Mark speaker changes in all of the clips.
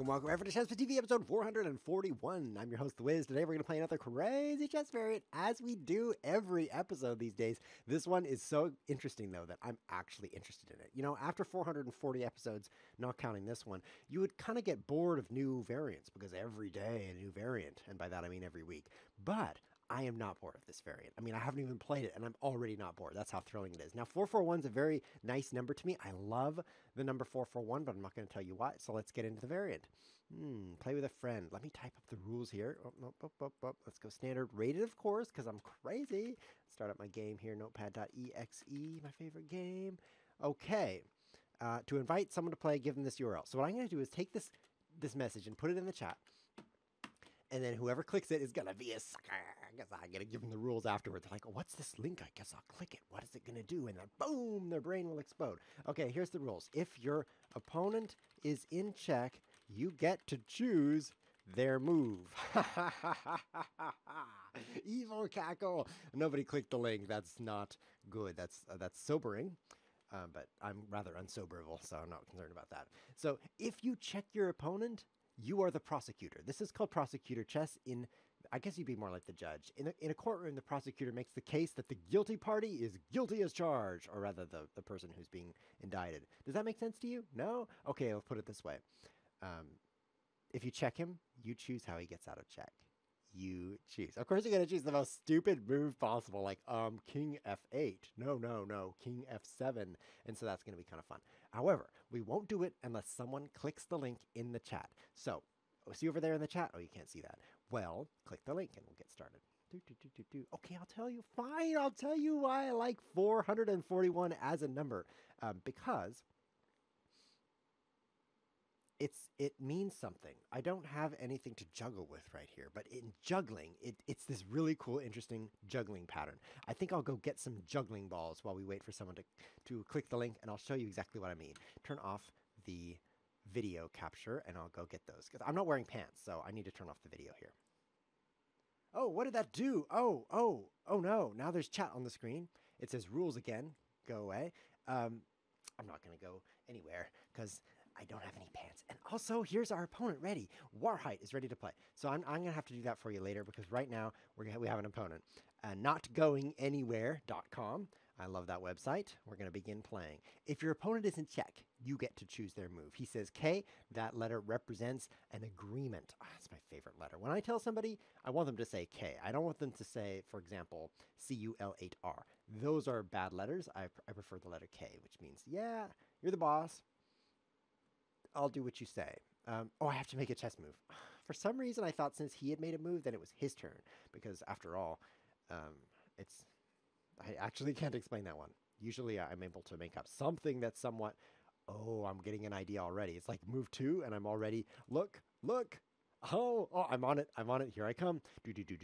Speaker 1: Welcome everyone to ChessWhiz TV episode 441. I'm your host, The Wiz. Today we're going to play another crazy chess variant, as we do every episode these days. This one is so interesting, though, that I'm actually interested in it. You know, after 440 episodes, not counting this one, you would kind of get bored of new variants, because every day a new variant, and by that I mean every week. But I am not bored of this variant. I mean, I haven't even played it, and I'm already not bored. That's how thrilling it is. Now, 441 is a very nice number to me. I love the number 441, but I'm not going to tell you why. So let's get into the variant. Play with a friend. Let me type up the rules here. Let's go standard. Rated, of course, because I'm crazy. Start up my game here, notepad.exe, my favorite game. Okay. To invite someone to play, give them this URL. So what I'm going to do is take this message and put it in the chat. And then whoever clicks it is going to be a sucker. I guess I'm going to give them the rules afterwards. They're like, oh, what's this link? I guess I'll click it. What is it going to do? And then boom, their brain will explode. Okay, here's the rules. If your opponent is in check, you get to choose their move. Evil cackle. Nobody clicked the link. That's not good. That's sobering. But I'm rather unsoberable, so I'm not concerned about that. So if you check your opponent, you are the prosecutor. This is called prosecutor chess. I guess you'd be more like the judge. In a courtroom, the prosecutor makes the case that the guilty party is guilty as charged, or rather the person who's being indicted. Does that make sense to you? No? Okay, I'll put it this way. If you check him, you choose how he gets out of check. You choose. Of course, you're going to choose the most stupid move possible, like King F8. No, King F7. And so that's going to be kind of fun. However, we won't do it unless someone clicks the link in the chat. So, see over there in the chat? Oh, you can't see that. Well, click the link and we'll get started. Okay, I'll tell you. Fine, I'll tell you why I like 441 as a number. Because it means something. I don't have anything to juggle with right here, but in juggling, it's this really cool, interesting juggling pattern. I think I'll go get some juggling balls while we wait for someone to click the link, and I'll show you exactly what I mean. Turn off the video capture, and I'll go get those, because I'm not wearing pants, so I need to turn off the video here. Oh, what did that do? Oh no, now there's chat on the screen. It says rules again. Go away. I'm not going to go anywhere, because I don't have any pants. And also, here's our opponent ready. Warhite is ready to play. So I'm going to have to do that for you later, because right now we have an opponent. Notgoinganywhere.com. I love that website. We're going to begin playing. If your opponent is in check, you get to choose their move. He says K. That letter represents an agreement. Oh, that's my favorite letter. When I tell somebody, I want them to say K. I don't want them to say, for example, CUL8R. Those are bad letters. I prefer the letter K, which means, yeah, you're the boss. I'll do what you say. Oh, I have to make a chess move. For some reason, I thought since he had made a move, that it was his turn. Because after all, I actually can't explain that one. Usually, I'm able to make up something that's somewhat... Oh, I'm getting an idea already. It's like move 2, and I'm already... Look! Oh, I'm on it. Here I come. Bishop takes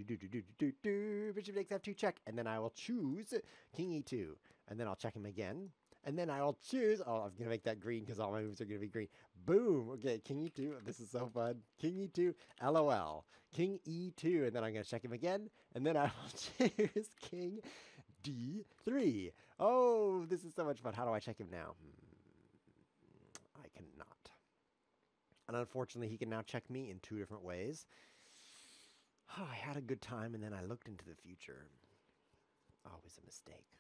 Speaker 1: F2 check. And then I will choose King E2. And then I'll check him again. And then I'll choose... Oh, I'm going to make that green because all my moves are going to be green. Boom. Okay, King E2. This is so fun. King E2. LOL. King E2. And then I'm going to check him again. And then I will choose King D3. Oh, this is so much fun. How do I check him now? I cannot. And unfortunately, he can now check me in 2 different ways. Oh, I had a good time, and then I looked into the future. Always a mistake.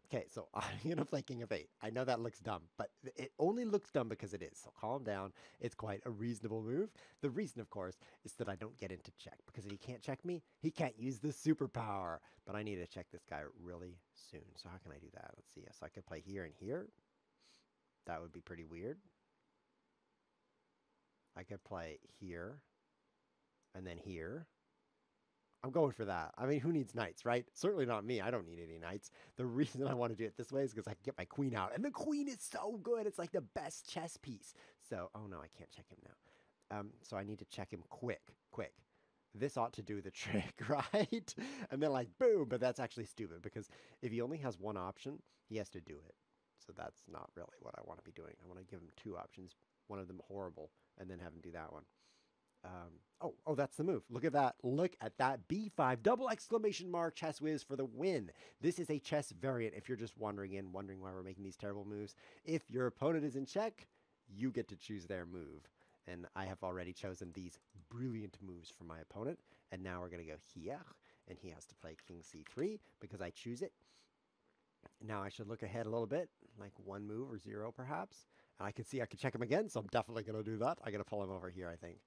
Speaker 1: Okay, so I'm going to play King of 8. I know that looks dumb, but it only looks dumb because it is. So calm down. It's quite a reasonable move. The reason, of course, is that I don't get into check. Because if he can't check me, he can't use the superpower. But I need to check this guy really soon. So how can I do that? Let's see. So I could play here and here. That would be pretty weird. I could play here. And then here. I'm going for that. I mean, who needs knights, right? Certainly not me. I don't need any knights. The reason I want to do it this way is because I can get my queen out. And the queen is so good. It's like the best chess piece. So, oh no, I can't check him now. So I need to check him quick. This ought to do the trick, right? And then like, boom. But that's actually stupid because if he only has one option, he has to do it. So that's not really what I want to be doing. I want to give him 2 options. One of them horrible. And then have him do that one. Oh, that's the move. Look at that. Look at that. B5, double exclamation mark, ChessWhiz for the win. This is a chess variant if you're just wondering why we're making these terrible moves. If your opponent is in check, you get to choose their move. And I have already chosen these brilliant moves for my opponent. And now we're going to go here. And he has to play king c3 because I choose it. Now I should look ahead a little bit, like one move or zero perhaps. And I can see I can check him again, so I'm definitely going to do that. I got to pull him over here, I think.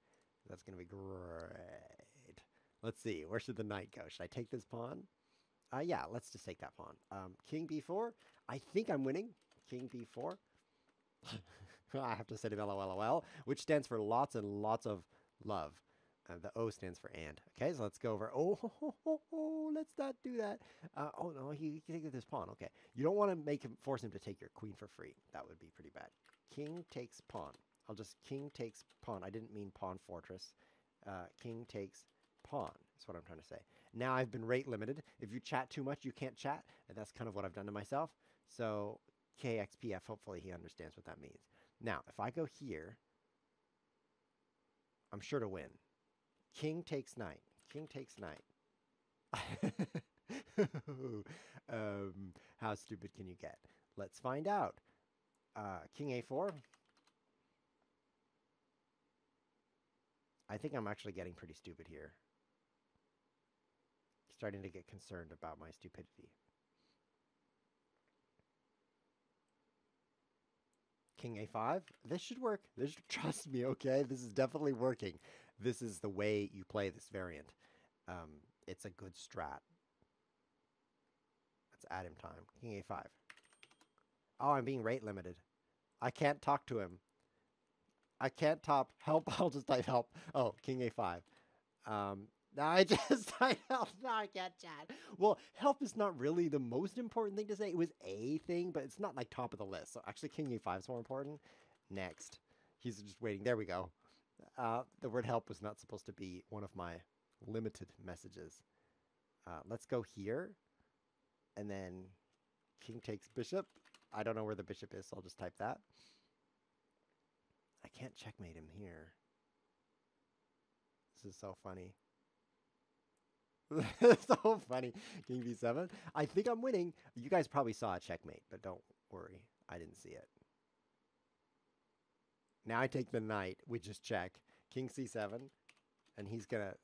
Speaker 1: That's going to be great. Let's see, where should the knight go? Should I take this pawn? Yeah, let's just take that pawn. King b4. I think I'm winning. King b4. I have to send him LOL, which stands for lots and lots of love. The O stands for and. Okay, so let's go over. Oh, let's not do that. Oh no, he can take this pawn. Okay, you don't want to force him to take your queen for free. That would be pretty bad. King takes pawn. I'll just king takes pawn. I didn't mean pawn fortress. King takes pawn is what I'm trying to say. Now I've been rate limited. If you chat too much, you can't chat, and that's kind of what I've done to myself. So KXPF, hopefully he understands what that means. Now, if I go here, I'm sure to win. King takes knight. King takes knight. How stupid can you get? Let's find out. King a4. I think I'm actually getting pretty stupid here. Starting to get concerned about my stupidity. King a5. This should work. Trust me, okay? This is definitely working. This is the way you play this variant. It's a good strat. Let's add him time. King a5. Oh, I'm being rate limited. I can't talk to him. I can't top help. I'll just type help. Oh, king a5. Now I just type help. Now I can't chat. Well, help is not really the most important thing to say. It was a thing, but it's not like top of the list. So actually king a5 is more important. Next. He's just waiting. There we go. The word help was not supposed to be one of my limited messages. Let's go here. And then king takes bishop. I don't know where the bishop is, so I'll just type that. I can't checkmate him here. This is so funny. So funny. King b7. I think I'm winning. You guys probably saw a checkmate, but don't worry. I didn't see it. Now I take the knight, which is check. King c7. And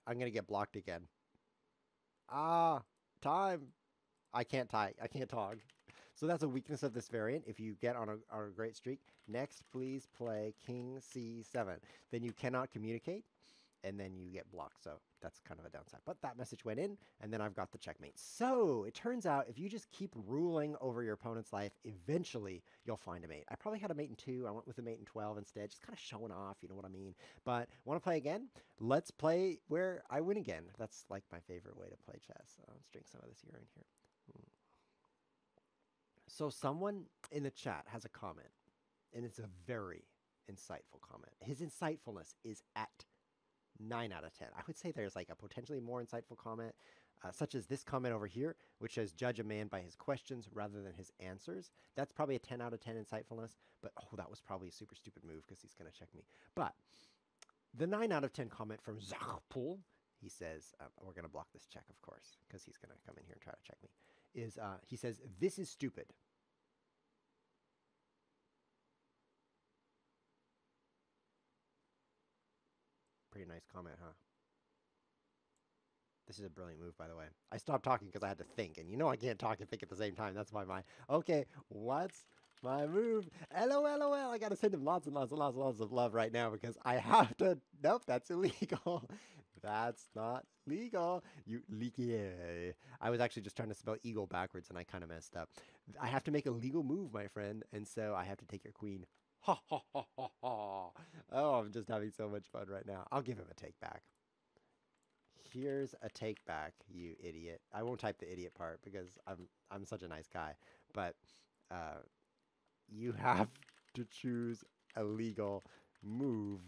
Speaker 1: I'm gonna get blocked again. Time. I can't talk. So that's a weakness of this variant. If you get on a great streak, next please play king c7. Then you cannot communicate, and then you get blocked. So that's kind of a downside. But that message went in, and then I've got the checkmate. So it turns out if you just keep ruling over your opponent's life, eventually you'll find a mate. I probably had a mate in 2. I went with a mate in 12 instead, just kind of showing off, you know what I mean? But want to play again? Let's play where I win again. That's like my favorite way to play chess. Let's drink some of this urine here. So someone in the chat has a comment, and it's a very insightful comment. His insightfulness is at 9 out of 10. I would say there's like a potentially more insightful comment, such as this comment over here, which says, judge a man by his questions rather than his answers. That's probably a 10 out of 10 insightfulness, but oh, that was probably a super stupid move because he's going to check me. But the 9 out of 10 comment from Zachpool, he says, we're going to block this check, of course, because he's going to come in here and try to check me, is he says, this is stupid. Pretty nice comment, huh? This is a brilliant move, by the way. I stopped talking because I had to think, and you know I can't talk and think at the same time. That's my mind. Okay, what's my move? LOL. I gotta send him lots and lots and lots and lots of love right now because I have to. Nope, that's illegal. That's not legal. You leaky. I was actually just trying to spell eagle backwards, and I kind of messed up. I have to make a legal move, my friend, and so I have to take your queen. Ha ha ha ha ha. Oh, I'm just having so much fun right now. I'll give him a take back. Here's a take back, you idiot. I won't type the idiot part because I'm such a nice guy. But you have to choose a legal move.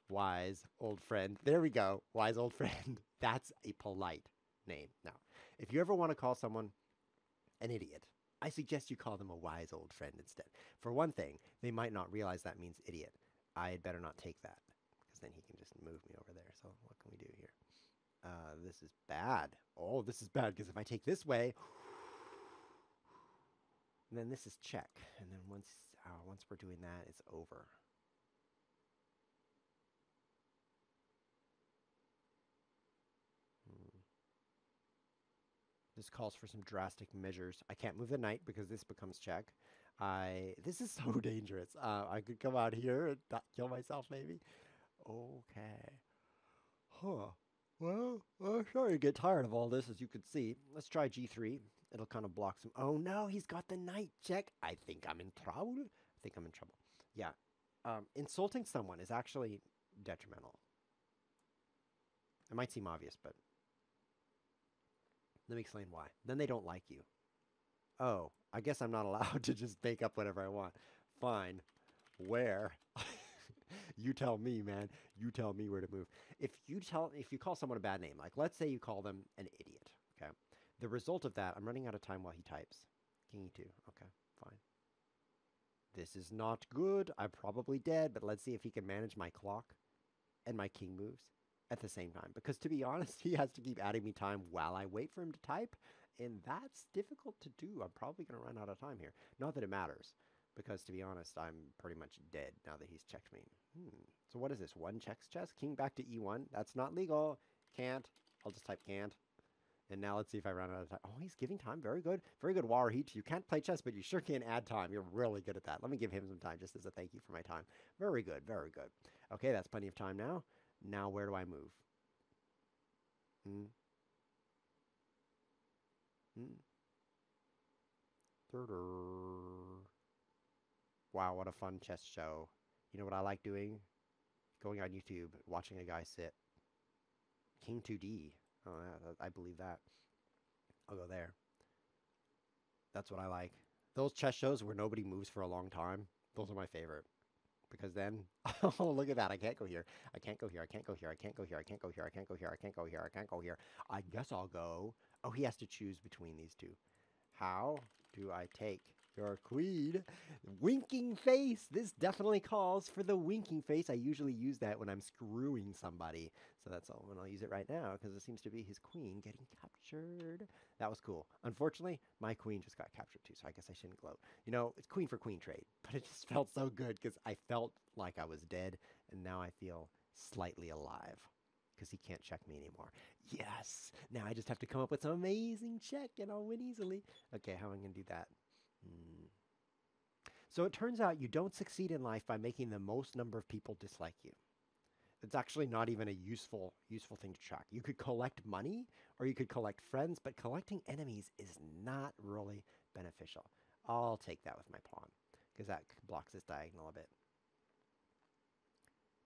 Speaker 1: Wise old friend. There we go. Wise old friend. That's a polite name. Now, if you ever want to call someone an idiot, I suggest you call them a wise old friend instead. For one thing, they might not realize that means idiot. I had better not take that, because then he can just move me over there. So what can we do here? This is bad. Oh, this is bad, because if I take this way, then this is check. And then once once we're doing that, it's over. This calls for some drastic measures. I can't move the knight because this becomes check. This is so dangerous. I could come out here and not kill myself, maybe. Okay. Huh. Well, I'm sorry to get tired of all this, as you can see. Let's try g3. It'll kind of block some. Oh no, he's got the knight check. I think I'm in trouble. I think I'm in trouble. Yeah. Insulting someone is actually detrimental. It might seem obvious, but let me explain why. Then they don't like you. Oh, I guess I'm not allowed to just make up whatever I want. Fine. Where? You tell me, man. You tell me where to move. If you call someone a bad name, like let's say you call them an idiot, okay? The result of that, I'm running out of time while he types. King E2. Okay, fine. This is not good. I'm probably dead, but let's see if he can manage my clock and my king moves at the same time. Because to be honest, he has to keep adding me time while I wait for him to type, and that's difficult to do. I'm probably going to run out of time here. Not that it matters, because to be honest, I'm pretty much dead now that he's checked me. So what is this? One checks chess? King back to E1. That's not legal. Can't. I'll just type can't. And now let's see if I run out of time. Oh, he's giving time. Very good. Very good, Warheat. You can't play chess, but you sure can add time. You're really good at that. Let me give him some time just as a thank you for my time. Very good. Very good. Okay, that's plenty of time now. Now where do I move? Wow, what a fun chess show. You know what I like doing? Going on YouTube, watching a guy sit. King 2D. Oh, yeah, I believe that. I'll go there. That's what I like. Those chess shows where nobody moves for a long time, those are my favorite. Because then, oh, look at that. I can't go here. I can't go here. I can't go here. I can't go here. I can't go here. I can't go here. I can't go here. I can't go here. I guess I'll go. Oh, he has to choose between these two. How do I take your queen? Winking face. This definitely calls for the winking face. I usually use that when I'm screwing somebody. So that's all. And I'll use it right now because it seems to be his queen getting captured. That was cool. Unfortunately, my queen just got captured too, so I guess I shouldn't gloat. You know, it's queen for queen trade, but it just felt so good because I felt like I was dead, and now I feel slightly alive because he can't check me anymore. Yes! Now I just have to come up with some amazing check and I'll win easily. Okay, how am I going to do that? So it turns out you don't succeed in life by making the most number of people dislike you. It's actually not even a useful thing to track. You could collect money or you could collect friends, but collecting enemies is not really beneficial. I'll take that with my pawn because that blocks this diagonal a bit.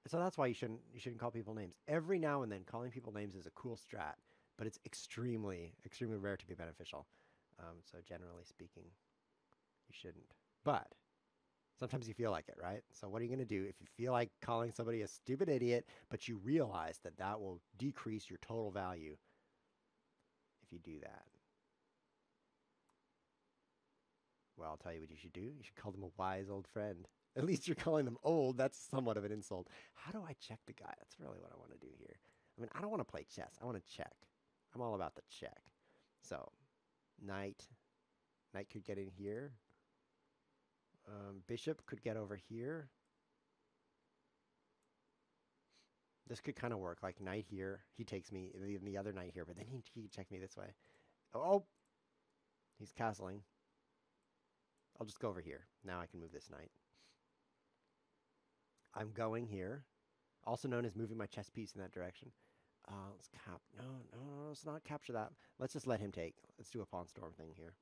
Speaker 1: So that's why you shouldn't call people names. Every now and then, calling people names is a cool strat, but it's extremely rare to be beneficial. So generally speaking, you shouldn't. But sometimes you feel like it, right? So what are you going to do if you feel like calling somebody a stupid idiot, but you realize that that will decrease your total value if you do that? Well, I'll tell you what you should do. You should call them a wise old friend. At least you're calling them old. That's somewhat of an insult. How do I check the guy? That's really what I want to do here. I mean, I don't want to play chess. I want to check. I'm all about the check. So, knight. Knight could get in here. Bishop could get over here. This could kind of work. Like knight here. He takes me. And the other knight here. But then he check me this way. Oh! He's castling. I'll just go over here. Now I can move this knight. I'm going here, also known as moving my chess piece in that direction. Let's no, let's not capture that. Let's just let him take. Let's do a pawn storm thing here.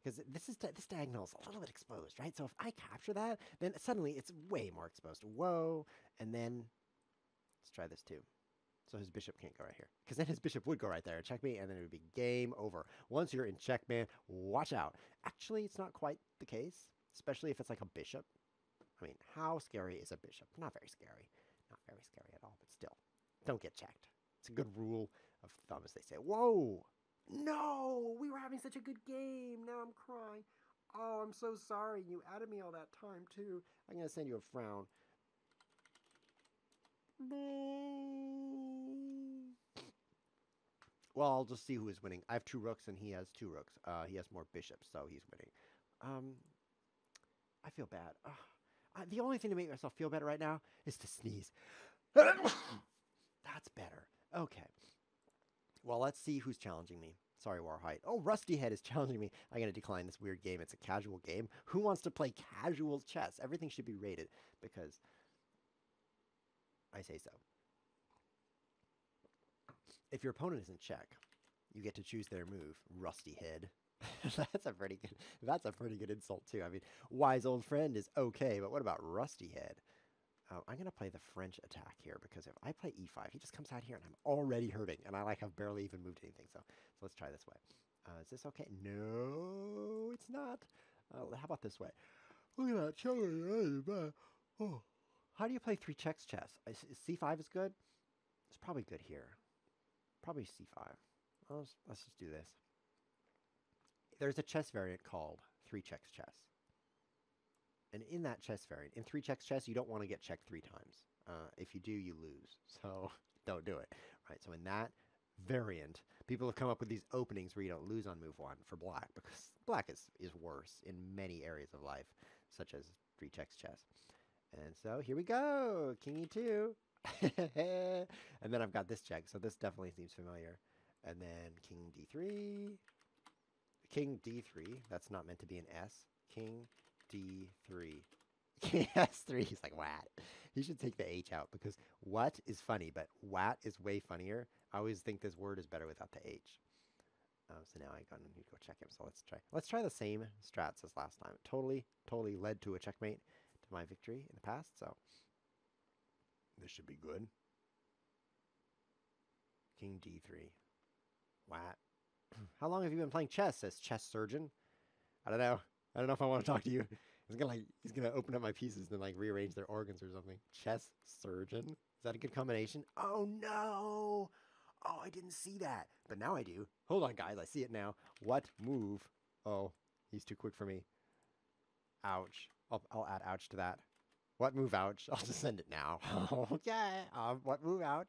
Speaker 1: Because this diagonal is a little bit exposed, right? So if I capture that, then suddenly it's way more exposed. Whoa, and then let's try this too. So his bishop can't go right here. Because then his bishop would go right there and check me, and then it would be game over. Once you're in check, man, watch out. Actually, it's not quite the case, especially if it's like a bishop. I mean, how scary is a bishop? Not very scary. Not very scary at all, but still. Don't get checked. It's a good rule of thumb, as they say. Whoa! No! We were having such a good game. Now I'm crying. Oh, I'm so sorry. You added me all that time, too. I'm going to send you a frown. Well, I'll just see who is winning. I have 2 rooks, and he has 2 rooks. He has more bishops, so he's winning. I feel bad. The only thing to make myself feel better right now is to sneeze. That's better. Okay. Well, let's see who's challenging me. Sorry, Warhite. Oh, Rusty Head is challenging me. I'm going to decline this weird game. It's a casual game. Who wants to play casual chess? Everything should be rated because I say so. If your opponent is in check, you get to choose their move, Rusty Head. That's a pretty good insult too. I mean, wise old friend is okay, but what about Rusty Head? I'm going to play the French attack here because if I play e5, he just comes out here and I'm already hurting, and I have barely even moved anything. So let's try this way. Is this okay? No, it's not. How about this way? Look at that. Oh. How do you play 3 checks chess? C5 is good? It's probably good here. Probably c5. Let's just do this. There's a chess variant called 3 checks chess. And in that chess variant, in 3 checks chess, you don't want to get checked 3 times. If you do, you lose. So don't do it. Right. So in that variant, people have come up with these openings where you don't lose on move 1 for black, because black is worse in many areas of life, such as 3 checks chess. And so here we go. King e2. And then I've got this check, so this definitely seems familiar. And then king d3. King d3. That's not meant to be an S. King d3. King s3. He's like, what? He should take the h out because what is funny, but what is way funnier. I always think this word is better without the h. So now I need to go check him. So let's try the same strats as last time. Totally led to a checkmate to my victory in the past. So this should be good. King d3. What? How long have you been playing chess? Says Chess Surgeon. I don't know. I don't know if I want to talk to you. He's gonna open up my pieces and rearrange their organs or something. Chess Surgeon. Is that a good combination? Oh no! Oh, I didn't see that, but now I do. Hold on, guys. I see it now. What move? Oh, he's too quick for me. Ouch. I'll add ouch to that. What move? Ouch. I'll just send it now. Okay. What move? Ouch.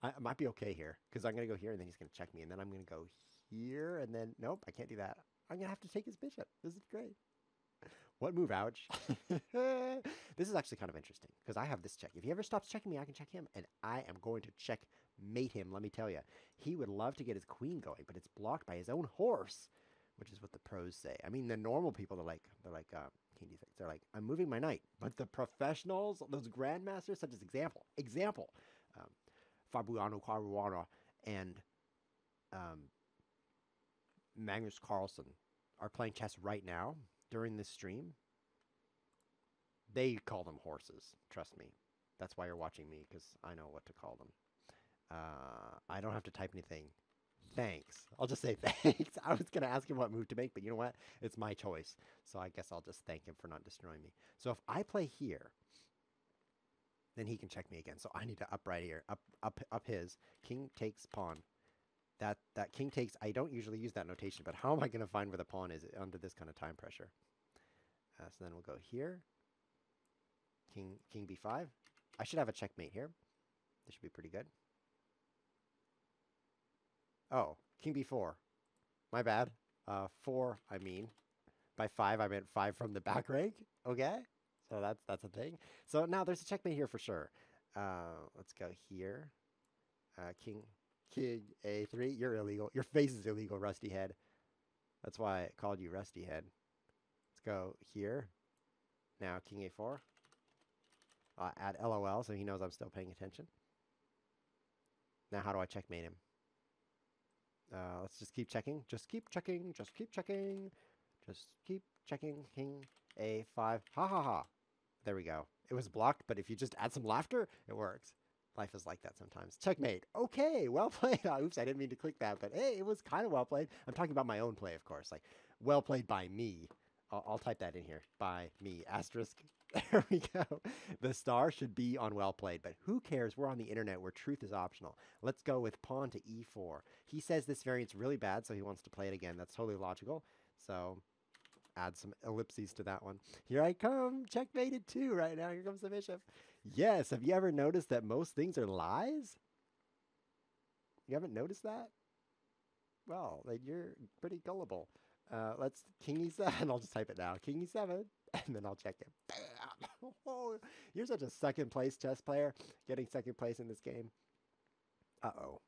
Speaker 1: I might be okay here because I'm gonna go here and then he's gonna check me, and then I'm gonna go here and then nope, I can't do that. I'm gonna have to take his bishop. This is great. What move? Ouch. This is actually kind of interesting because I have this check. If he ever stops checking me, I can check him, and I am going to checkmate him. Let me tell you, he would love to get his queen going, but it's blocked by his own horse, which is what the pros say. I mean, the normal people, they're like king d6. They're like, I'm moving my knight, but the professionals, those grandmasters, such as example, Fabiano Caruana and Magnus Carlsen are playing chess right now during this stream. They call them horses. Trust me. That's why you're watching me, because I know what to call them. I don't have to type anything. Thanks. I'll just say thanks. I was going to ask him what move to make, but you know what? It's my choice. So I guess I'll just thank him for not destroying me. So if I play here, then he can check me again. So I need to up right here. Up his. King takes pawn. That king takes, I don't usually use that notation, but how am I going to find where the pawn is under this kind of time pressure? So then we'll go here. King b5. I should have a checkmate here. This should be pretty good. Oh, king b4. My bad. 4, I mean. By 5, I meant 5 from the back rank. Okay? So that's a thing. So now there's a checkmate here for sure. Let's go here. King a3. You're illegal. Your face is illegal, Rusty Head. That's why I called you Rusty Head. Let's go here. Now king a4. Add LOL so he knows I'm still paying attention. Now how do I checkmate him? Let's just keep checking. Just keep checking. Just keep checking. Just keep checking. King a5. Ha ha ha. There we go. It was blocked, but if you just add some laughter, it works. Life is like that sometimes. Checkmate. Okay, well played. Oops, I didn't mean to click that, but hey, it was kind of well played. I'm talking about my own play, of course. Like, well played by me. I'll type that in here. By me. Asterisk. There we go. The star should be on well played, but who cares? We're on the internet where truth is optional. Let's go with pawn to e4. He says this variant's really bad, so he wants to play it again. That's totally logical. So add some ellipses to that one. Here I come. Checkmated 2 right now. Here comes the bishop. Yes. Have you ever noticed that most things are lies? You haven't noticed that? Well, then you're pretty gullible. Let's king e7. I'll just type it now. King e7, and then I'll check it. Bam! Oh, you're such a second place chess player, getting second place in this game. Uh-oh.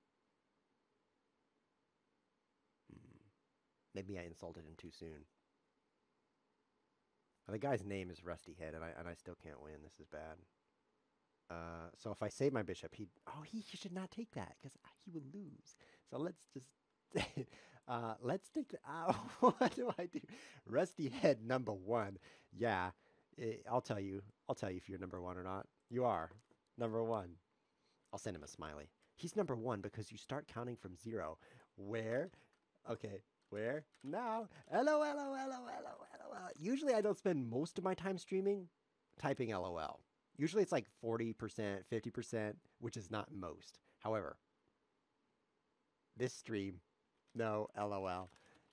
Speaker 1: Maybe I insulted him too soon. The guy's name is Rusty Head, and I still can't win. This is bad. So if I save my bishop, he should not take that because he would lose. So let's just let's take the. What do I do? Rusty Head #1. Yeah, I'll tell you. I'll tell you if you're #1 or not. You are #1. I'll send him a smiley. He's #1 because you start counting from 0. Where? Okay. Where? Now. LOL. Usually I don't spend most of my time streaming typing LOL. Usually it's like 40%, 50%, which is not most. However, this stream, no LOL.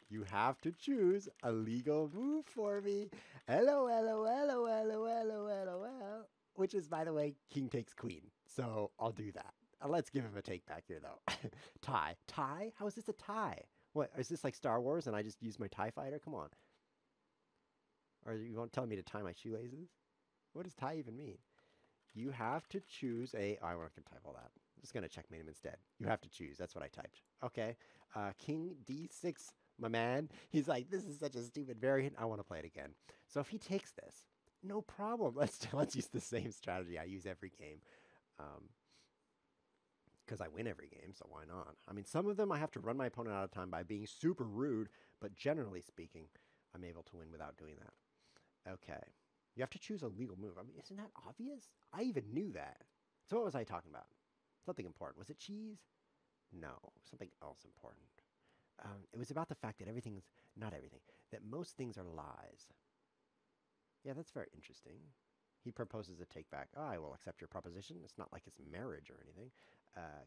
Speaker 1: You have to choose a legal move for me. LOL. Which is, by the way, king takes queen. So I'll do that. Let's give him a take back here, though. Tie. Tie? How is this a tie? What, is this like Star Wars and I just use my TIE fighter? Come on. Or you won't tell me to tie my shoelaces? What does tie even mean? You have to choose a... Oh, I'm not going to type all that. I'm just going to checkmate him instead. You have to choose. That's what I typed. Okay. King D6, my man. He's like, this is such a stupid variant. I want to play it again. So if he takes this, no problem. Let's use the same strategy I use every game. Because I win every game, so why not? I mean, some of them I have to run my opponent out of time by being super rude, but generally speaking, I'm able to win without doing that. Okay. You have to choose a legal move. I mean, isn't that obvious? I even knew that. So what was I talking about? Something important. Was it cheese? No, something else important. It was about the fact that everything's, not everything, that most things are lies. Yeah, that's very interesting. He proposes a take back. Oh, I will accept your proposition. It's not like it's marriage or anything.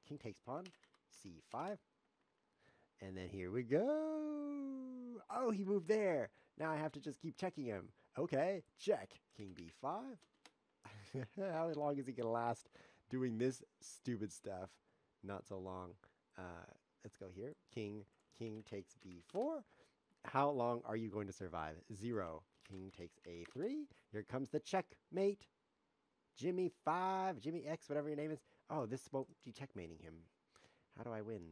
Speaker 1: King takes pawn, c5. And then here we go. Oh, he moved there. Now I have to just keep checking him. Okay, check. King b5. How long is he going to last doing this stupid stuff? Not so long. Let's go here. King takes b4. How long are you going to survive? 0. King takes a3. Here comes the checkmate. Jimmy 5, Jimmy X, whatever your name is. Oh, this won't be checkmating him. How do I win?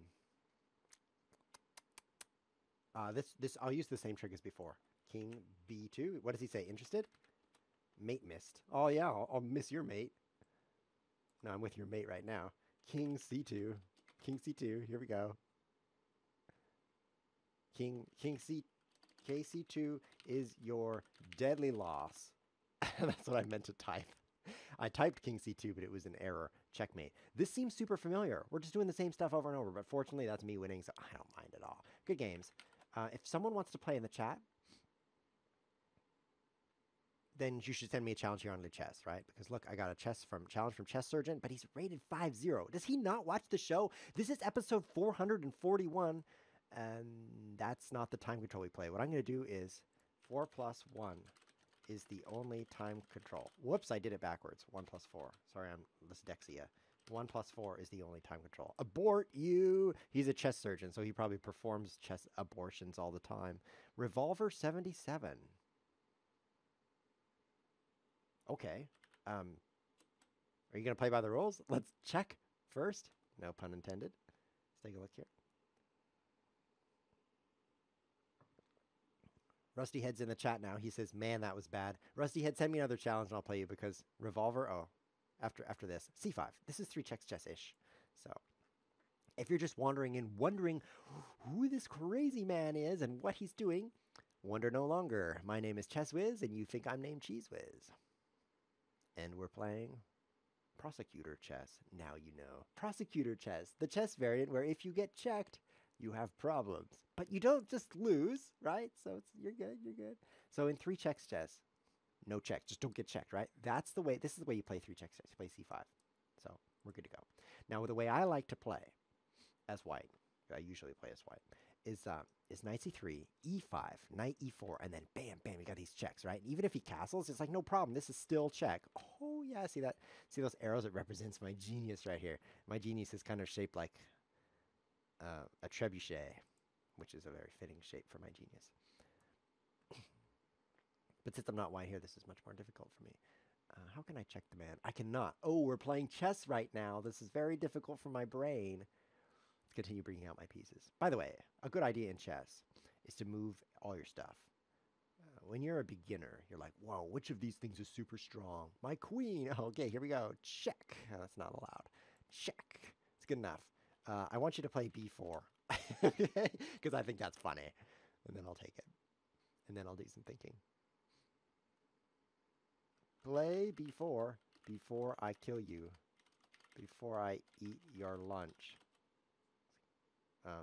Speaker 1: This I'll use the same trick as before. King b2. What does he say? Interested? Mate missed. Oh yeah, I'll miss your mate. No, I'm with your mate right now. King c2. King c2. Here we go. KC2 is your deadly loss. That's what I meant to type. I typed King C2, but it was an error. Checkmate. This seems super familiar. We're just doing the same stuff over and over, but fortunately that's me winning, so I don't mind at all. Good games. If someone wants to play in the chat, then you should send me a challenge here on the chess, right? Because look, I got a challenge from Chess Surgeon, but he's rated 5-0. Does he not watch the show? This is episode 441. And that's not the time control we play. What I'm going to do is 4 + 1 is the only time control. Whoops, I did it backwards. 1 + 4. Sorry, I'm dyslexia. 1 + 4 is the only time control. Abort you! He's a chess surgeon, so he probably performs chess abortions all the time. Revolver 77. Okay. Are you going to play by the rules? Let's check first. No pun intended. Let's take a look here. Rusty Head's in the chat now. He says, man, that was bad. Rusty Head, send me another challenge and I'll play you because Revolver, after this. C5. This is 3 checks chess-ish. So, if you're just wandering in, wondering who this crazy man is and what he's doing, wonder no longer. My name is ChessWhiz and you think I'm named CheeseWhiz. And we're playing Prosecutor chess. Now you know. Prosecutor chess, the chess variant where if you get checked, you have problems. But you don't just lose, right? So you're good, you're good. So in 3 checks chess, no check, just don't get checked, right? That's the way, this is the way you play 3 checks chess. You play c5. So we're good to go. Now the way I like to play as white, I usually play as white, is knight c3, e5, knight e4, and then bam, bam, you got these checks, right? And even if he castles, it's like, no problem, this is still check. Oh yeah, see that? See those arrows? It represents my genius right here. My genius is kind of shaped like a trebuchet, which is a very fitting shape for my genius. But since I'm not white here, this is much more difficult for me. How can I check the man? I cannot. Oh, we're playing chess right now. This is very difficult for my brain. Let's continue bringing out my pieces. By the way, a good idea in chess is to move all your stuff. When you're a beginner, you're like, whoa, which of these things is super strong? My queen. Okay, here we go. Check. Oh, that's not allowed. Check. It's good enough. I want you to play b4. Because I think that's funny. And then I'll take it. And then I'll do some thinking. Play b4 before I kill you. Before I eat your lunch.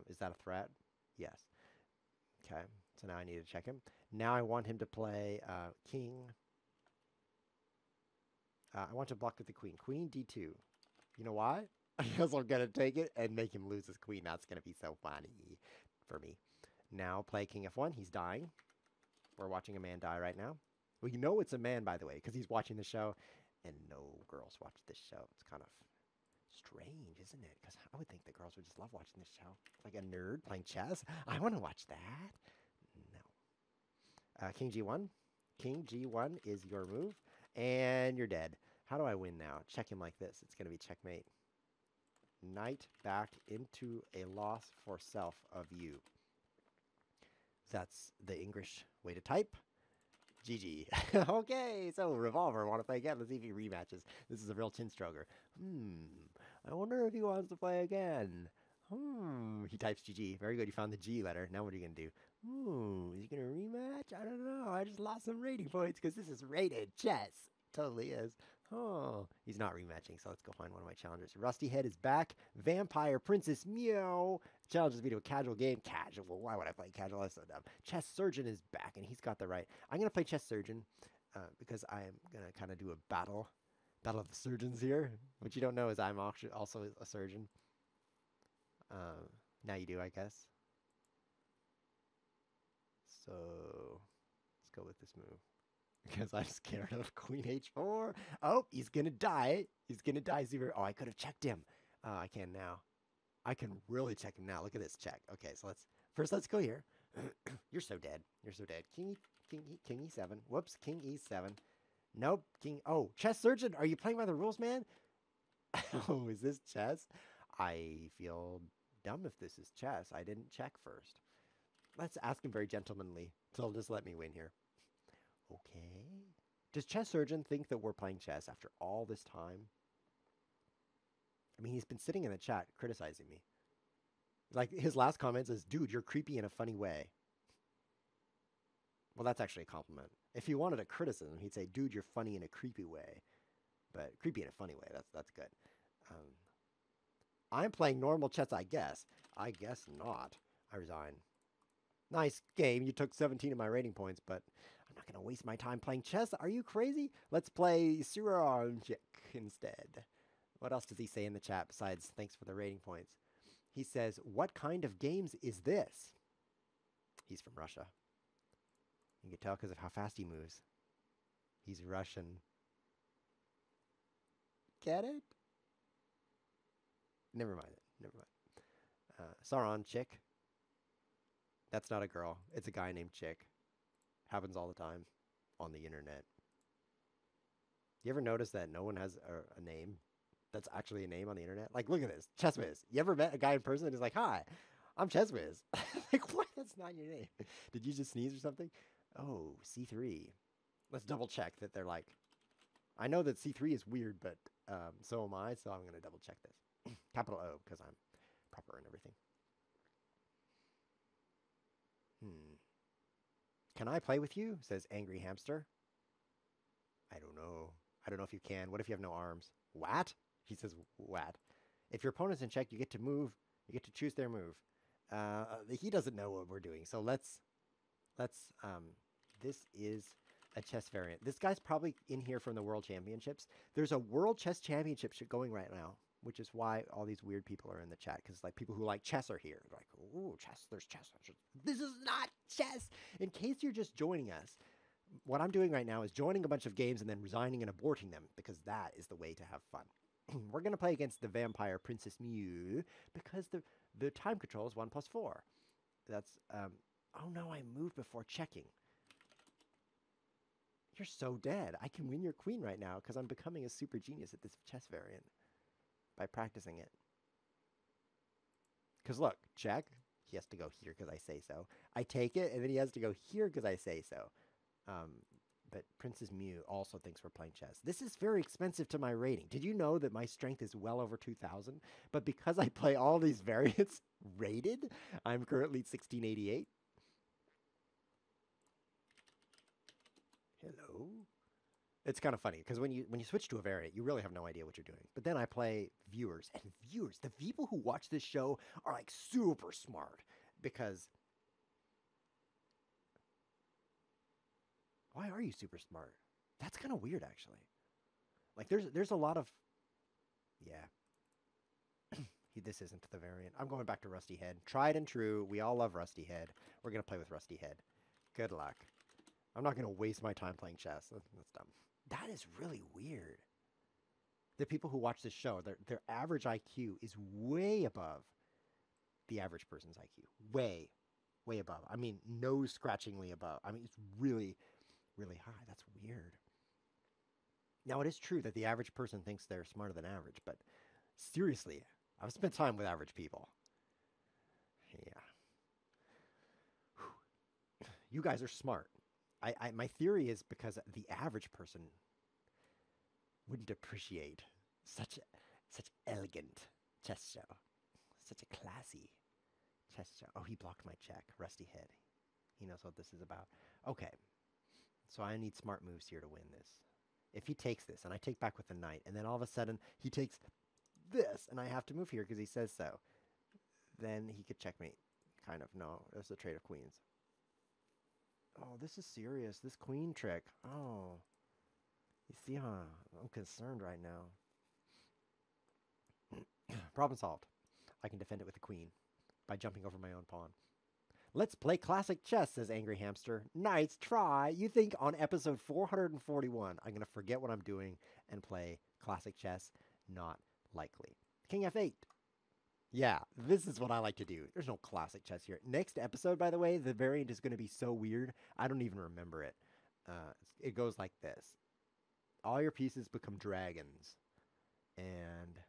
Speaker 1: Is that a threat? Yes. Okay, so now I need to check him. Now I want him to play king. I want to block with the queen. Queen d2. You know why? Because I'm going to take it and make him lose his queen. That's going to be so funny for me. Now play king f1. He's dying. We're watching a man die right now. Well, you know it's a man, by the way, because he's watching the show. And no girls watch this show. It's kind of strange, isn't it? Because I would think the girls would just love watching this show. Like a nerd playing chess. I want to watch that. No. King g1. King g1 is your move. And you're dead. How do I win now? Check him like this. It's going to be checkmate. Knight back into a loss for self of you. That's the English way to type. GG. Okay, so Revolver, want to play again? Let's see if he rematches. This is a real chin stroker. I wonder if he wants to play again. He types GG. Very good, you found the G letter. Now what are you going to do? Is he going to rematch? I don't know. I just lost some rating points because this is rated chess. Totally is. Oh, he's not rematching, so let's go find one of my challengers. Rusty Head is back. Vampire Princess Meow challenges me to a casual game. Casual? Why would I play casual? That's so dumb. Chess Surgeon is back, and he's got the right. I'm going to play Chess Surgeon because I'm going to kind of do a battle of the surgeons here. What you don't know is I'm also a surgeon. Now you do, I guess. So let's go with this move. Because I'm scared of Queen H4. Oh, he's going to die. He's going to die. Oh, I could have checked him. I can now. I can really check him now. Look at this check. Okay, so let's go here. You're so dead. You're so dead. King E7. Whoops, King E7. Nope. Oh, Chess Surgeon. Are you playing by the rules, man? Oh, is this chess? I feel dumb if this is chess. I didn't check first. Let's ask him very gentlemanly. So he'll just let me win here. Okay. Does Chess Surgeon think that we're playing chess after all this time? I mean, he's been sitting in the chat criticizing me. Like, his last comment says, dude, you're creepy in a funny way. Well, that's actually a compliment. If he wanted a criticism, he'd say, dude, you're funny in a creepy way. But creepy in a funny way, that's good. I'm playing normal chess, I guess. I guess not. I resign. Nice game. You took 17 of my rating points, but I'm not going to waste my time playing chess. Are you crazy? Let's play Suranjik instead. What else does he say in the chat besides thanks for the rating points? He says, what kind of games is this? He's from Russia. You can tell because of how fast he moves. He's Russian. Get it? Never mind it. Never mind. Suranjik. That's not a girl. It's a guy named Chick. Happens all the time on the internet. You ever notice that no one has a name that's actually a name on the internet? Like, look at this. ChessWhiz. You ever met a guy in person who's like, hi, I'm ChessWhiz. Like, what? That's not your name. Did you just sneeze or something? Oh, C3. Let's double check that they're like... I know that C3 is weird, but so am I, so I'm going to double check this. Capital O, because I'm proper and everything. Can I play with you? Says Angry Hamster. I don't know. I don't know if you can. What if you have no arms? What? He says what? If your opponent's in check, you get to move. You get to choose their move. He doesn't know what we're doing. So let's this is a chess variant. This guy's probably in here from the World Championships. There's a World Chess Championship going right now, which is why all these weird people are in the chat. Because like people who like chess are here. They're like, ooh, chess, there's chess. This is not chess. In case you're just joining us, what I'm doing right now is joining a bunch of games and then resigning and aborting them. Because that is the way to have fun. We're going to play against the Vampire Princess Mew. Because the time control is 1+4. That's, oh no, I moved before checking. You're so dead. I can win your queen right now because I'm becoming a super genius at this chess variant by practicing it. Because look, check. He has to go here because I say so. I take it, and then he has to go here because I say so. But Princess Mew also thinks we're playing chess. This is very expensive to my rating. Did you know that my strength is well over 2,000? But because I play all these variants rated, I'm currently 1688. Hello? It's kind of funny because when you switch to a variant, you really have no idea what you're doing. But then I play viewers, and viewers, the people who watch this show are like super smart because why are you super smart? That's kind of weird, actually. Like there's a lot of yeah. This isn't the variant. I'm going back to Rusty Head. Tried and true. We all love Rusty Head. We're gonna play with Rusty Head. Good luck. I'm not gonna waste my time playing chess. That's dumb. That is really weird. The people who watch this show, their average IQ is way above the average person's IQ. Way, way above. I mean, nose scratchingly above. I mean, it's really, really high. That's weird. Now, it is true that the average person thinks they're smarter than average, but seriously, I've spent time with average people. Yeah. Whew. You guys are smart. My theory is because the average person wouldn't appreciate such elegant chess show, such a classy chess show. Oh, he blocked my check. Rusty Head. He knows what this is about. Okay, so I need smart moves here to win this. If he takes this, and I take back with the knight, and then all of a sudden he takes this, and I have to move here because he says so, then he could checkmate. Kind of. No, there's a trade of queens. Oh, this is serious. This queen trick. Oh. You see, huh? I'm concerned right now. Problem solved. I can defend it with the queen by jumping over my own pawn. Let's play classic chess, says Angry Hamster. Nice try. You think on episode 441, I'm going to forget what I'm doing and play classic chess? Not likely. King F8. Yeah, this is what I like to do. There's no classic chess here. Next episode, by the way, the variant is going to be so weird, I don't even remember it. It goes like this. All your pieces become dragons. And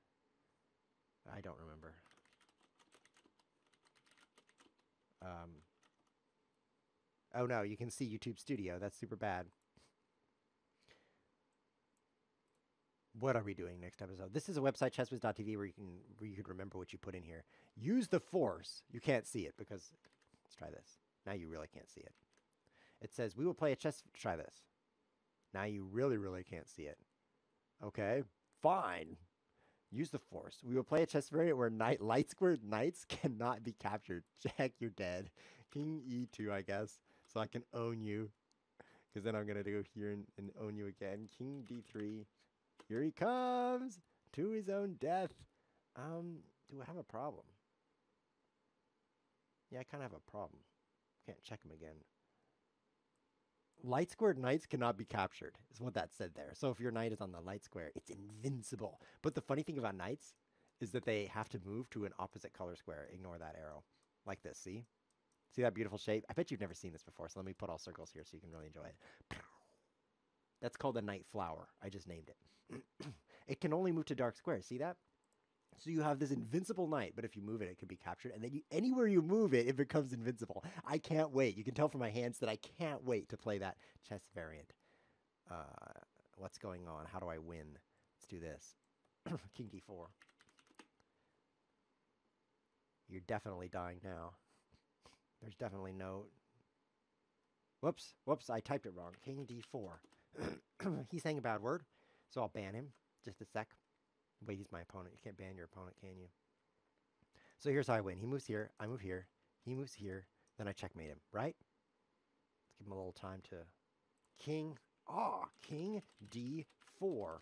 Speaker 1: I don't remember. Oh no, you can see YouTube Studio. That's super bad. What are we doing next episode? This is a website, ChessWhiz.tv, where you could remember what you put in here. Use the force. You can't see it because let's try this. Now you really can't see it. It says we will play a chess. Try this. Now you really, really can't see it. Okay, fine. Use the force. We will play a chess variant where light squared knights cannot be captured. Jack, you're dead. King E2, I guess, so I can own you. Because then I'm going to go here and own you again. King D3. Here he comes to his own death. Do I have a problem? Yeah, I kind of have a problem. Can't check him again. Light squared knights cannot be captured, is what that said there. So if your knight is on the light square, it's invincible. But the funny thing about knights is that they have to move to an opposite color square. Ignore that arrow. Like this, see? See that beautiful shape? I bet you've never seen this before, so let me put all circles here so you can really enjoy it. That's called a night flower. I just named it. It can only move to dark squares. See that? So you have this invincible knight, but if you move it, it can be captured. And then anywhere you move it, it becomes invincible. I can't wait. You can tell from my hands that I can't wait to play that chess variant. What's going on? How do I win? Let's do this. King D4. You're definitely dying now. There's definitely no... Whoops. I typed it wrong. King D4. He's saying a bad word, so I'll ban him. Just a sec. Wait, he's my opponent. You can't ban your opponent, can you? So here's how I win. He moves here. I move here. He moves here. Then I checkmate him, right? Let's give him a little time to... King D4.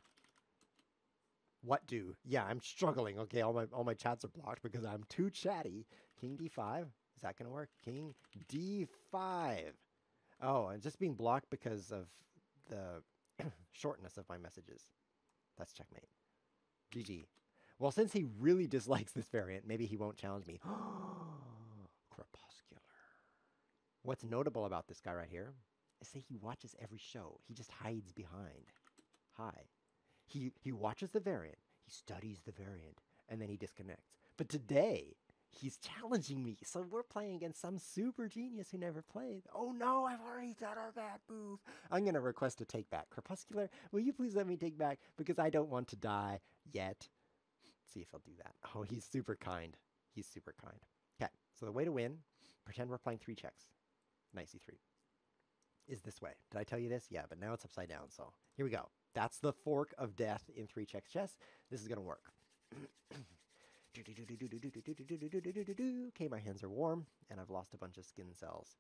Speaker 1: What do? Yeah, I'm struggling. Okay, all my chats are blocked because I'm too chatty. King D5. Is that going to work? King D5. Oh, I'm just being blocked because of the shortness of my messages. That's checkmate. GG. Well, since he really dislikes this variant, maybe he won't challenge me. Crepuscular. What's notable about this guy right here say he watches every show. He just hides behind. Hi. He watches the variant. He studies the variant. And then he disconnects. But today, he's challenging me. So we're playing against some super genius who never played. Oh no, I've already done a bad move. I'm going to request a take back. Crepuscular, will you please let me take back? Because I don't want to die yet. Let's see if he'll do that. Oh, he's super kind. He's super kind. Okay, so the way to win, pretend we're playing 3 checks. Knight c3. Is this way. Did I tell you this? Yeah, but now it's upside down, so here we go. That's the fork of death in 3 checks chess. This is going to work. Okay, my hands are warm, and I've lost a bunch of skin cells.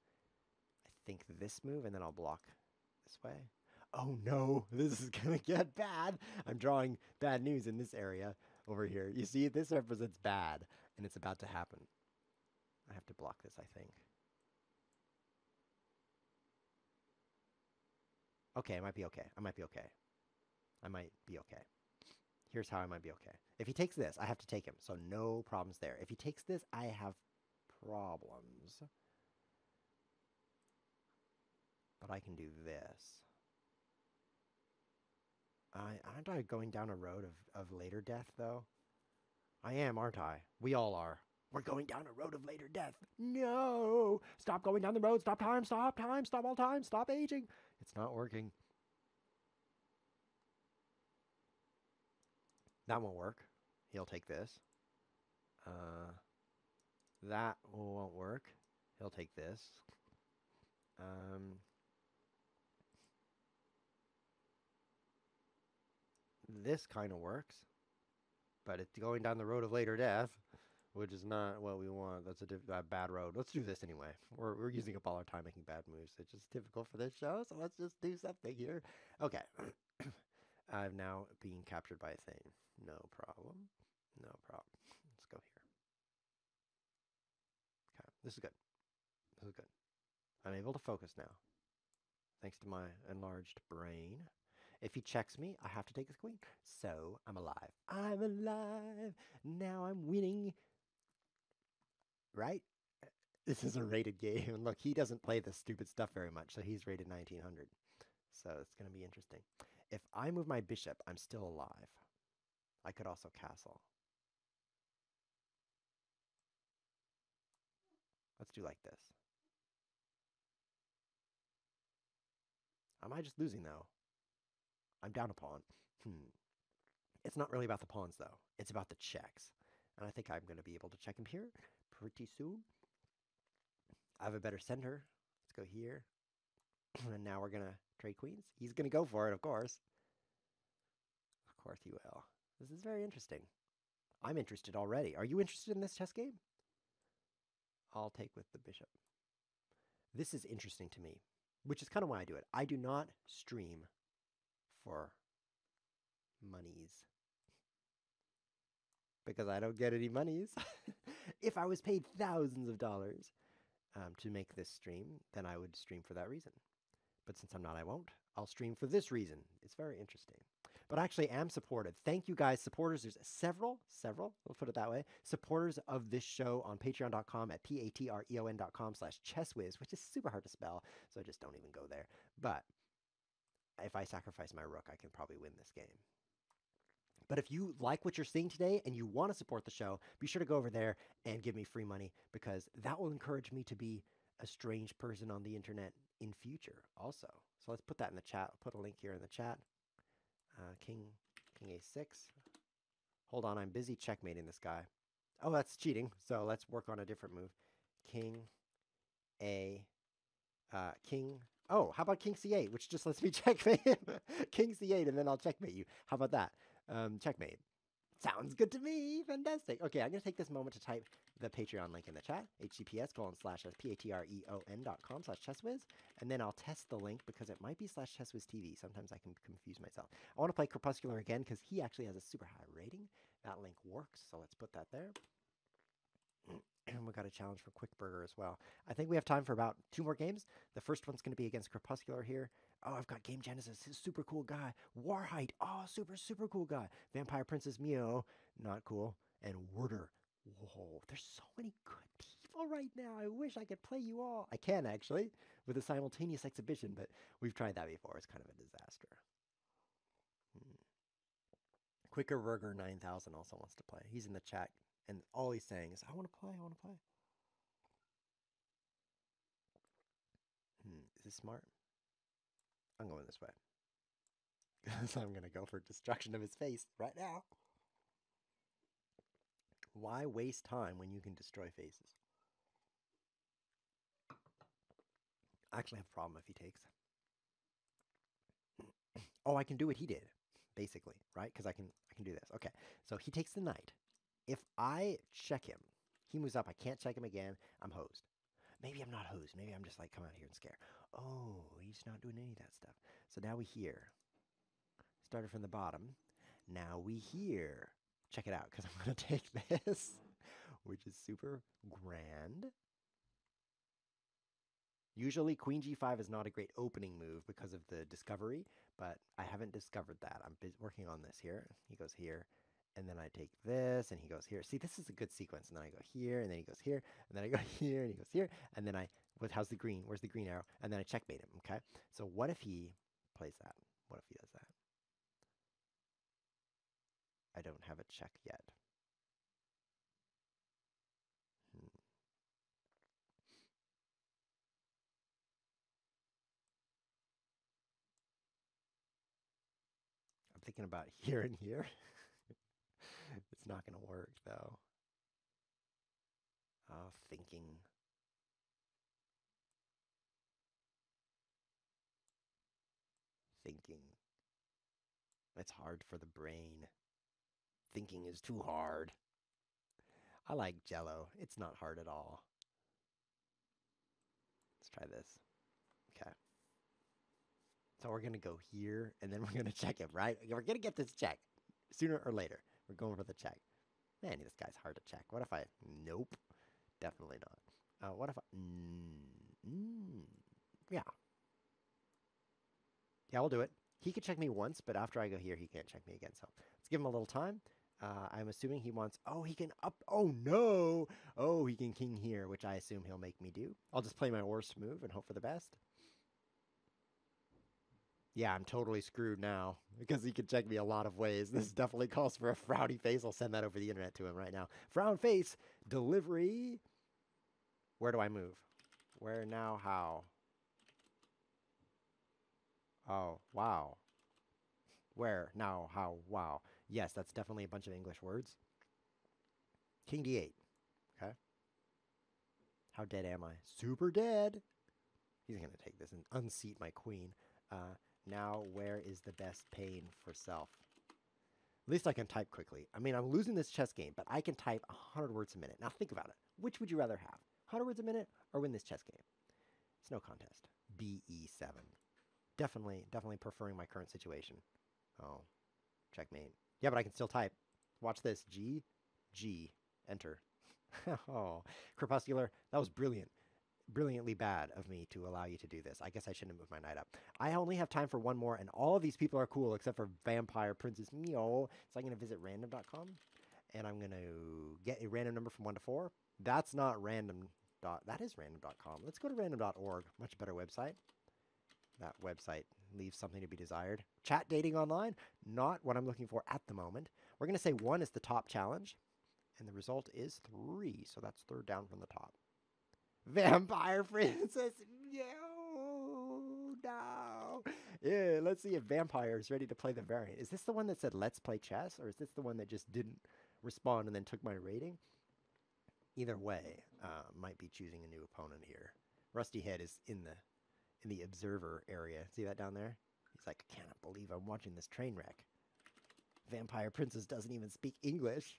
Speaker 1: I think this move, and then I'll block this way. Oh no, this is going to get bad. I'm drawing bad news in this area over here. You see, this represents bad, and it's about to happen. I have to block this, I think. Okay, I might be okay. I might be okay. I might be okay. Here's how I might be okay. If he takes this, I have to take him, so no problems there. If he takes this, I have problems. But I can do this. Aren't I going down a road of later death, though? I am, aren't I? We all are. We're going down a road of later death. No! Stop going down the road. Stop time. Stop time. Stop all time. Stop aging. It's not working. That won't work. He'll take this. That won't work. He'll take this. This kind of works. But it's going down the road of later death, which is not what we want. That's a bad road. Let's do this anyway. We're using up all our time making bad moves. It's just typical for this show, so let's just do something here. Okay. I'm now being captured by a thing. No problem. No problem. Let's go here. Okay, this is good. This is good. I'm able to focus now, thanks to my enlarged brain. If he checks me, I have to take his queen. So, I'm alive. I'm alive. Now I'm winning. Right? This is a rated game. And look, he doesn't play this stupid stuff very much, so he's rated 1900. So, it's going to be interesting. If I move my bishop, I'm still alive. I could also castle. Let's do like this. Am I just losing, though? I'm down a pawn. It's not really about the pawns, though. It's about the checks. And I think I'm going to be able to check him here pretty soon. I have a better center. Let's go here. And now we're going to trade queens. He's going to go for it, of course. Of course he will. This is very interesting. I'm interested already. Are you interested in this chess game? I'll take with the bishop. This is interesting to me, which is kind of why I do it. I do not stream for monies because I don't get any monies. If I was paid thousands of dollars to make this stream, then I would stream for that reason. But since I'm not, I won't. I'll stream for this reason. It's very interesting. But I actually am supported. Thank you guys, supporters. There's several, we'll put it that way, supporters of this show on patreon.com at patreon.com/ChessWhiz, which is super hard to spell, so just don't even go there. But if I sacrifice my rook, I can probably win this game. But if you like what you're seeing today and you want to support the show, be sure to go over there and give me free money, because that will encourage me to be a strange person on the internet in future also. So let's put that in the chat. I'll put a link here in the chat. King A6. Hold on, I'm busy checkmating this guy. Oh, that's cheating. So let's work on a different move. King Oh, how about King C8, which just lets me checkmate him. King C8, and then I'll checkmate you. How about that? Checkmate. Sounds good to me. Fantastic. Okay, I'm going to take this moment to type the Patreon link in the chat, https://patreon.com/chesswiz, and then I'll test the link because it might be /ChessWhiz TV. Sometimes I can confuse myself. I want to play Crepuscular again because he actually has a super high rating. That link works, so let's put that there. And we got a challenge for Quick Burger as well. I think we have time for about 2 more games. The first one's going to be against Crepuscular here. Oh, I've got Game Genesis. He's a super cool guy. Warhite. Oh, super cool guy. Vampire Princess Mio. Not cool. And Werder. Whoa, there's so many good people people right now. I wish I could play you all. I can, actually, with a simultaneous exhibition, but we've tried that before. It's kind of a disaster. Quicker Burger 9000 also wants to play. He's in the chat, and all he's saying is, I want to play, I want to play. Is this smart? I'm going this way. So I'm going to go for destruction of his face right now. Why waste time when you can destroy faces? I actually have a problem if he takes. Oh, I can do what he did, basically, right? Because I can do this. Okay, so he takes the knight. If I check him, he moves up. I can't check him again. I'm hosed. Maybe I'm not hosed. Maybe I'm just like, come out here and scare. Oh, he's not doing any of that stuff. So now we hear. Started from the bottom. Now we hear. Check it out, because I'm going to take this, which is super grand. Usually queen g5 is not a great opening move because of the discovery, but I haven't discovered that. I'm working on this here. He goes here, and then I take this, and he goes here. See, this is a good sequence. And then I go here, and then he goes here, and then I go here, and he goes here, and then how's the green? Where's the green arrow? And then I checkmate him, okay? So what if he plays that? What if he does that? I don't have a check yet. I'm thinking about here and here. It's not going to work, though. Thinking. Thinking. It's hard for the brain. Thinking is too hard. I like Jello. It's not hard at all. Let's try this. Okay. So we're going to go here, and then we're going to check him, right? We're going to get this check sooner or later. We're going for the check. Man, this guy's hard to check. What if I... Nope. Definitely not. What if I... Yeah. Yeah, we'll do it. He could check me once, but after I go here, he can't check me again. So let's give him a little time. I'm assuming he wants... Oh, he can up... Oh, no! Oh, he can king here, which I assume he'll make me do. I'll just play my worst move and hope for the best. Yeah, I'm totally screwed now because he can check me a lot of ways. This definitely calls for a frowny face. I'll send that over the internet to him right now. Frown face, delivery. Where do I move? Where, now, how? Oh, wow. Where, now, how, wow. Yes, that's definitely a bunch of English words. King d8. Okay. How dead am I? Super dead. He's going to take this and unseat my queen. Now, where is the best pain for self? At least I can type quickly. I mean, I'm losing this chess game, but I can type 100 words a minute. Now, think about it. Which would you rather have? 100 words a minute or win this chess game? It's no contest. BE7. Definitely preferring my current situation. Oh, checkmate. Yeah, but I can still type. Watch this. G, G, enter. Oh, Crepuscular, that was brilliant. Brilliantly bad of me to allow you to do this. I guess I shouldn't have moved my knight up. I only have time for one more, and all of these people are cool except for Vampire Princess Meow. So I'm going to visit random.com, and I'm going to get a random number from 1 to 4. That's not random. That is random.com. Let's go to random.org. Much better website. That website leaves something to be desired. Chat dating online, not what I'm looking for at the moment. We're going to say 1 is the top challenge, and the result is 3. So that's third down from the top. Vampire Princess. No. Yeah, let's see if Vampire is ready to play the variant. Is this the one that said, let's play chess? Or is this the one that just didn't respond and then took my rating? Either way, might be choosing a new opponent here. Rusty Head is in the observer area. See that down there? He's like, I cannot believe I'm watching this train wreck. Vampire Princess doesn't even speak English.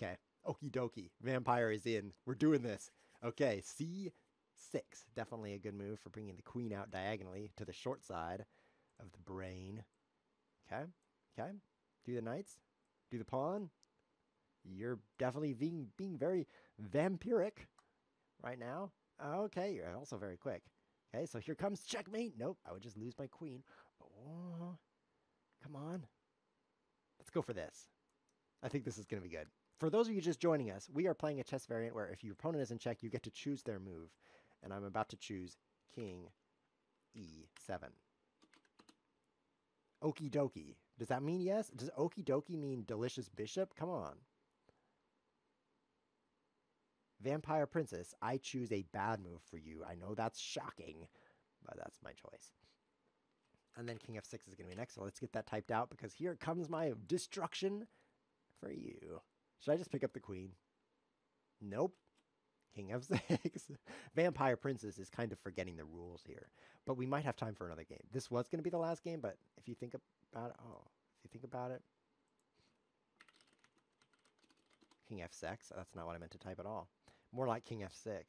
Speaker 1: Okay, okie dokie. Vampire is in. We're doing this. Okay, C6. Definitely a good move for bringing the queen out diagonally to the short side of the brain. Okay, okay. Do the knights. Do the pawn. You're definitely being very vampiric right now. Okay, you're also very quick. Okay, so here comes checkmate. Nope, I would just lose my queen. Oh, come on. Let's go for this. I think this is going to be good. For those of you just joining us, we are playing a chess variant where if your opponent is in check, you get to choose their move. And I'm about to choose King E7. Okie dokie. Does that mean yes? Does okie dokie mean delicious bishop? Come on. Vampire Princess, I choose a bad move for you. I know that's shocking, but that's my choice. And then King F6 is going to be next, so let's get that typed out because here comes my destruction for you. Should I just pick up the queen? Nope. King F6. Vampire Princess is kind of forgetting the rules here, but we might have time for another game. This was going to be the last game, but if you think about it, King F6, that's not what I meant to type at all. More like King F6.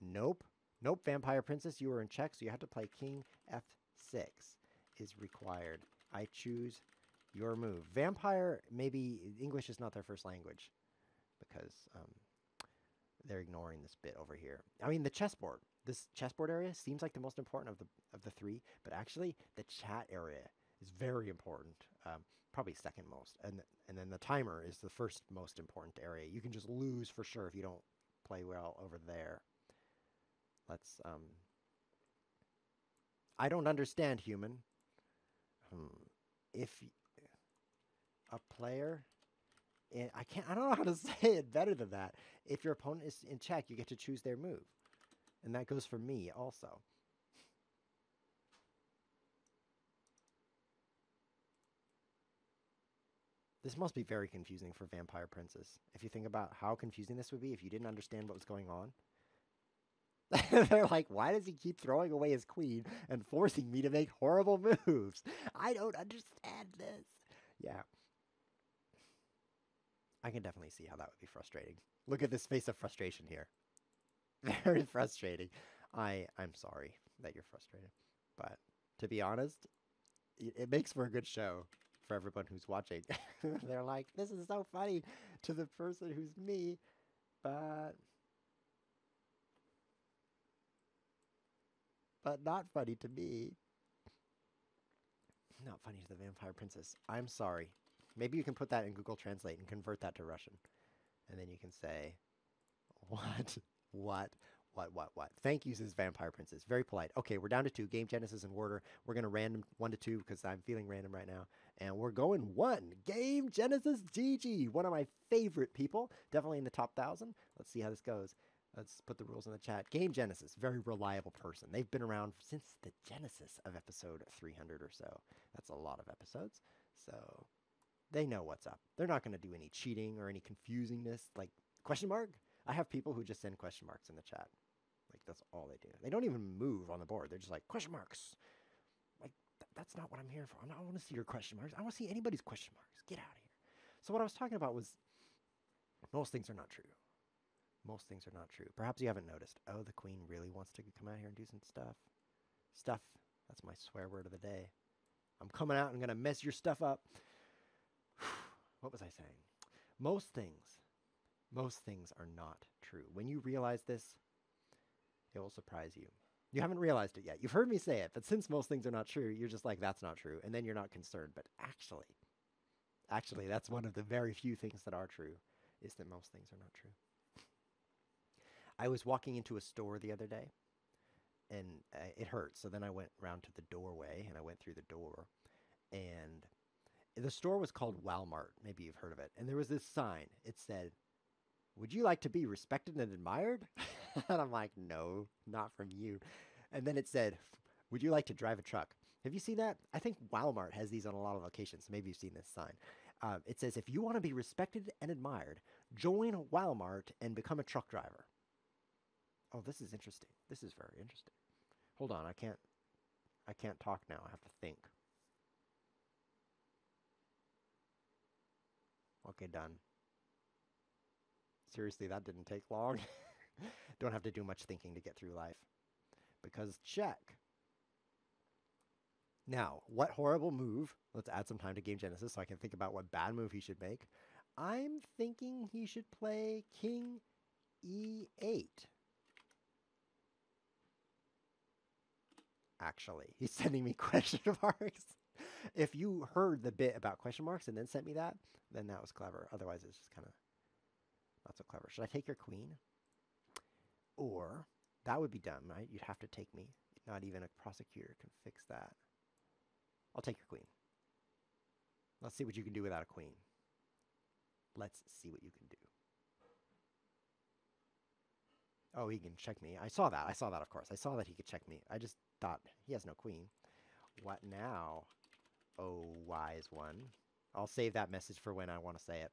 Speaker 1: Nope. Nope, Vampire Princess, you were in check, so you have to play King F6 is required. I choose your move. Vampire, maybe English is not their first language because they're ignoring this bit over here. I mean, the chessboard. This chessboard area seems like the most important of the three, but actually the chat area is very important. Probably second most. And then the timer is the first most important area. You can just lose for sure if you don't play well over there. Let's I don't understand, human. If a player, and I don't know how to say it better than that. If your opponent is in check, you get to choose their move. And that goes for me also. This must be very confusing for Vampire Princess. If you think about how confusing this would be if you didn't understand what was going on. They're like, why does he keep throwing away his queen and forcing me to make horrible moves? I don't understand this. Yeah. I can definitely see how that would be frustrating. Look at this face of frustration here. Very frustrating. I'm sorry that you're frustrated. But to be honest, it makes for a good show for everyone who's watching. They're like, this is so funny to the person who's me, but not funny to me. Not funny to the Vampire Princess. I'm sorry. Maybe you can put that in Google Translate and convert that to Russian. And then you can say, what? Thank you, says Vampire Princess. Very polite. Okay, we're down to 2. Game Genesis and Order. We're going to random 1 to 2 because I'm feeling random right now. And we're going 1. Game Genesis GG. One of my favorite people. Definitely in the top 1,000. Let's see how this goes. Let's put the rules in the chat. Game Genesis, very reliable person. They've been around since the genesis of episode 300 or so. That's a lot of episodes. So they know what's up. They're not going to do any cheating or any confusingness. Like, question mark? I have people who just send question marks in the chat. Like, that's all they do. They don't even move on the board. They're just like, question marks. Like, that's not what I'm here for. I don't want to see your question marks. I don't want to see anybody's question marks. Get out of here. So what I was talking about was most things are not true. Most things are not true. Perhaps you haven't noticed. Oh, the queen really wants to come out here and do some stuff. Stuff. That's my swear word of the day. I'm coming out and going to mess your stuff up. What was I saying? Most things are not true. When you realize this, it will surprise you. You haven't realized it yet. You've heard me say it, but since most things are not true, you're just like, that's not true. And then you're not concerned. But actually, that's one of the very few things that are true, is that most things are not true. I was walking into a store the other day, and it hurt. So then I went around to the doorway, and I went through the door. And the store was called Walmart. Maybe you've heard of it. And there was this sign. It said, would you like to be respected and admired? And I'm like, no, not from you. And then it said, would you like to drive a truck? Have you seen that? I think Walmart has these on a lot of locations. Maybe you've seen this sign. It says, if you want to be respected and admired, join Walmart and become a truck driver. Oh, this is interesting. This is very interesting. Hold on, I can't talk now. I have to think. Okay, done. Seriously, that didn't take long. Don't have to do much thinking to get through life. Because check. Now, what horrible move? Let's add some time to Game Genesis so I can think about what bad move he should make. I'm thinking he should play King E8. Actually, he's sending me question marks. If you heard the bit about question marks and then sent me that, then that was clever. Otherwise, it's just kind of not so clever. Should I take your queen? Or, that would be dumb, right? You'd have to take me. Not even a prosecutor can fix that. I'll take your queen. Let's see what you can do without a queen. Let's see what you can do. Oh, he can check me. I saw that. I saw that, of course. I saw that he could check me. I just thought, he has no queen. What now? Oh, wise one. I'll save that message for when I want to say it.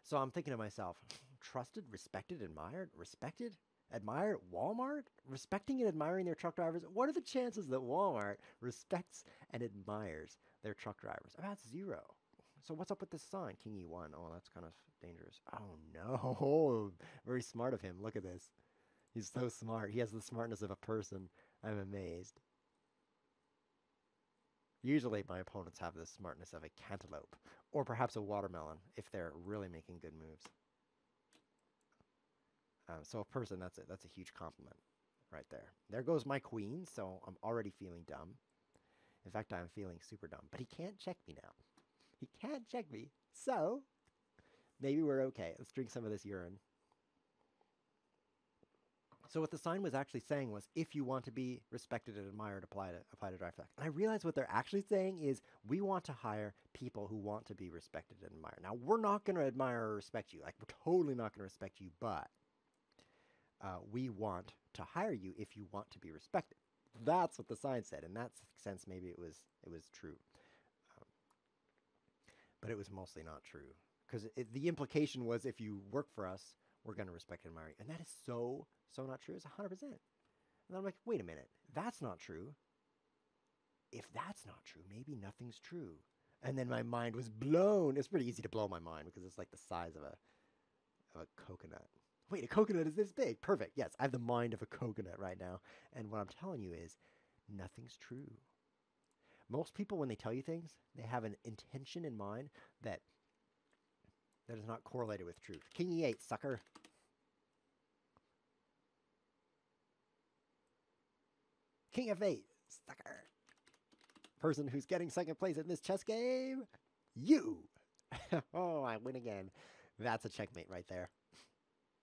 Speaker 1: So I'm thinking to myself, trusted, respected, admired? Respected? Admired? Walmart? Respecting and admiring their truck drivers? What are the chances that Walmart respects and admires their truck drivers? About 0. So what's up with this sign? King E1. Oh, that's kind of dangerous. Oh, no. Very smart of him. Look at this. He's so smart. He has the smartness of a person. I'm amazed. Usually my opponents have the smartness of a cantaloupe, or perhaps a watermelon, if they're really making good moves. So a person, that's a huge compliment right there. There goes my queen, so I'm already feeling dumb. In fact, I'm feeling super dumb. But he can't check me now. He can't check me. So, maybe we're okay. Let's drink some of this urine. So what the sign was actually saying was, if you want to be respected and admired, apply to drive fact. And I realized what they're actually saying is, we want to hire people who want to be respected and admired. Now, we're not going to admire or respect you. Like, we're totally not going to respect you, but we want to hire you if you want to be respected. That's what the sign said. In that sense, maybe it was true. But it was mostly not true. Because the implication was, if you work for us, we're going to respect and admire you. And that is so not true. It's 100%. And then I'm like, wait a minute. That's not true. If that's not true, maybe nothing's true. And then my mind was blown. It's pretty easy to blow my mind because it's like the size of a coconut. Wait, a coconut is this big. Perfect. Yes, I have the mind of a coconut right now. And what I'm telling you is, nothing's true. Most people, when they tell you things, they have an intention in mind that is not correlated with truth. King E8, sucker. King F8, sucker. Person who's getting second place in this chess game, you. Oh, I win again. That's a checkmate right there.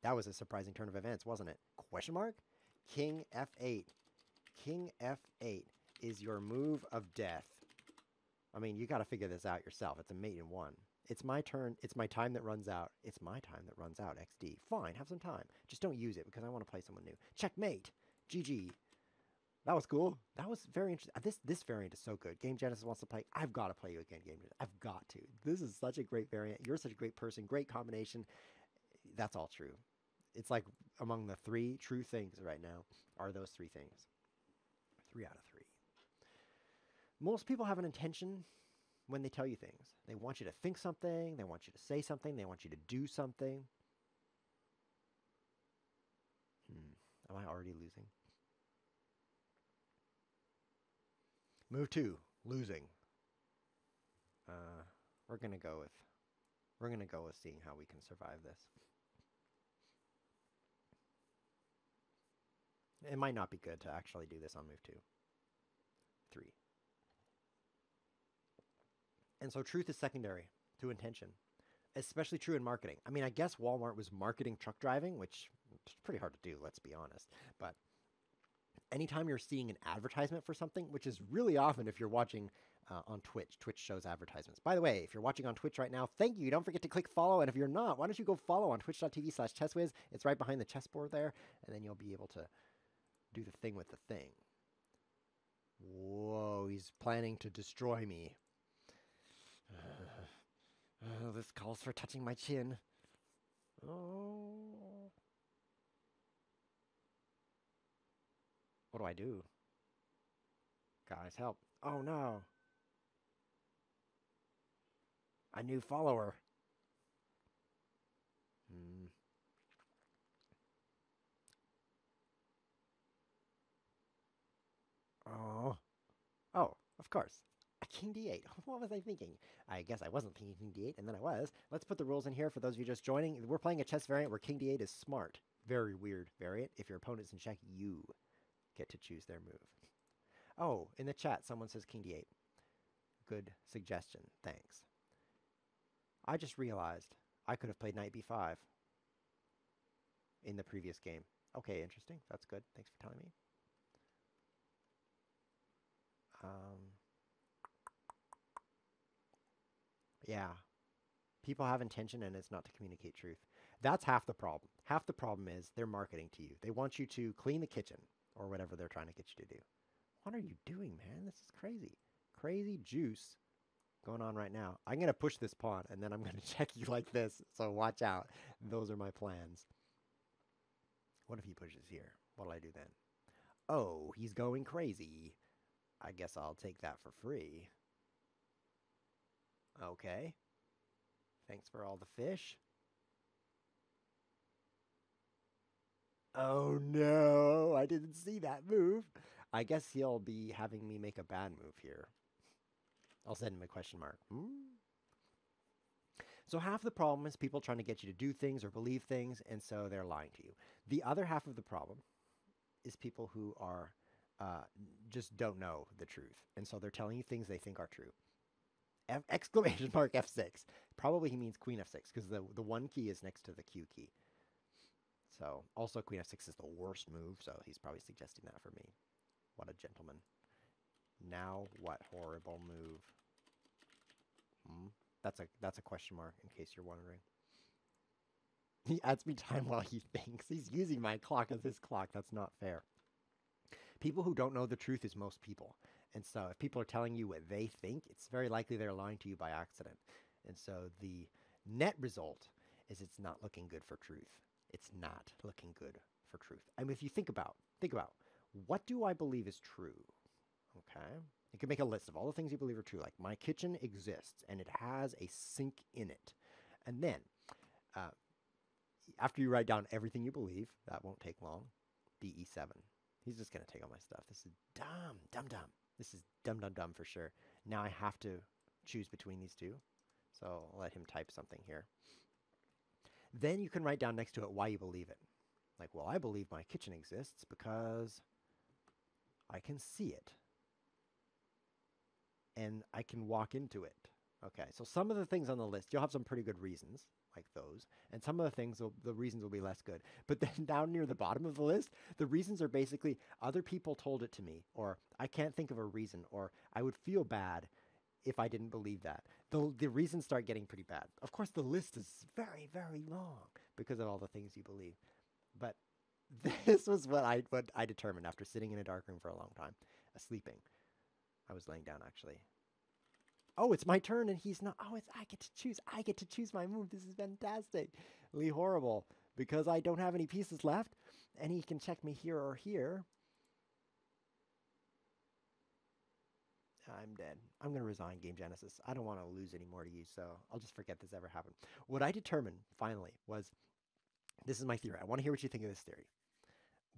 Speaker 1: That was a surprising turn of events, wasn't it? Question mark? King F8. King F8 is your move of death. I mean, you got to figure this out yourself. It's a mate in 1. It's my turn. It's my time that runs out. It's my time that runs out, XD. Fine, have some time. Just don't use it because I want to play someone new. Checkmate. GG. That was cool. That was very interesting. This variant is so good. Game Genesis wants to play. I've got to play you again, Game Genesis. I've got to. This is such a great variant. You're such a great person. Great combination. That's all true. It's like among the 3 true things right now are those 3 things. 3 out of 3. Most people have an intention when they tell you things. They want you to think something. They want you to say something. They want you to do something. Am I already losing? Move 2, losing. We're gonna go with seeing how we can survive this. It might not be good to actually do this on move 2. 3. And so truth is secondary to intention, especially true in marketing. I mean, I guess Walmart was marketing truck driving, which is pretty hard to do, let's be honest. But anytime you're seeing an advertisement for something, which is really often if you're watching on Twitch, Twitch shows advertisements. By the way, if you're watching on Twitch right now, thank you. Don't forget to click follow. And if you're not, why don't you go follow on twitch.tv/ChessWhiz. It's right behind the chessboard there. And then you'll be able to do the thing with the thing. Whoa, he's planning to destroy me. This calls for touching my chin. Oh. What do I do? Guys, help. Oh no. A new follower. Oh. Oh, of course. A king d8. What was I thinking? I guess I wasn't thinking king d8, and then I was. Let's put the rules in here for those of you just joining. We're playing a chess variant where king d8 is smart. Very weird variant. If your opponent's in check, you get to choose their move. Oh, in the chat, someone says king d8. Good suggestion. Thanks. I just realized I could have played knight b5 in the previous game. Okay, interesting. That's good. Thanks for telling me. Yeah. People have intention and it's not to communicate truth. That's half the problem. Half the problem is they're marketing to you. They want you to clean the kitchen or whatever they're trying to get you to do. What are you doing, man? This is crazy. Crazy juice going on right now. I'm going to push this pawn and then I'm going to check you like this. So watch out. Those are my plans. What if he pushes here? What'll I do then? Oh, he's going crazy. I guess I'll take that for free. Okay. Thanks for all the fish. Oh no, I didn't see that move. I guess he'll be having me make a bad move here. I'll send him a question mark. So half the problem is people trying to get you to do things or believe things, and so they're lying to you. The other half of the problem is people who are just don't know the truth, and so they're telling you things they think are true. Exclamation mark F6. Probably he means queen F6 because the 1 key is next to the Q key. So also queen F6 is the worst move, so he's probably suggesting that for me. What a gentleman. Now what horrible move? That's a question mark in case you're wondering. He adds me time while he thinks. He's using my clock as his clock. That's not fair. People who don't know the truth is most people. And so if people are telling you what they think, it's very likely they're lying to you by accident. And so the net result is it's not looking good for truth. It's not looking good for truth. I mean, if you think about, what do I believe is true? Okay. You can make a list of all the things you believe are true. Like my kitchen exists and it has a sink in it. And then after you write down everything you believe, that won't take long, BE7. He's just going to take all my stuff. This is dumb. This is dumb for sure. Now I have to choose between these two. So I'll let him type something here. Then you can write down next to it why you believe it. Like, well, I believe my kitchen exists because I can see it. And I can walk into it. Okay, so some of the things on the list, you'll have some pretty good reasons, like those. And some of the things, the reasons will be less good. But then down near the bottom of the list, the reasons are basically other people told it to me, or I can't think of a reason, or I would feel bad if I didn't believe that. The reasons start getting pretty bad. Of course, the list is very, very long because of all the things you believe. But this was what I determined after sitting in a dark room for a long time, sleeping. I was laying down, actually. Oh, it's my turn, and he's not. Oh, I get to choose. I get to choose my move. This is fantastically horrible because I don't have any pieces left, and he can check me here or here. I'm dead. I'm going to resign Game Genesis. I don't want to lose any more to you, so I'll just forget this ever happened. What I determined, finally, was this is my theory. I want to hear what you think of this theory.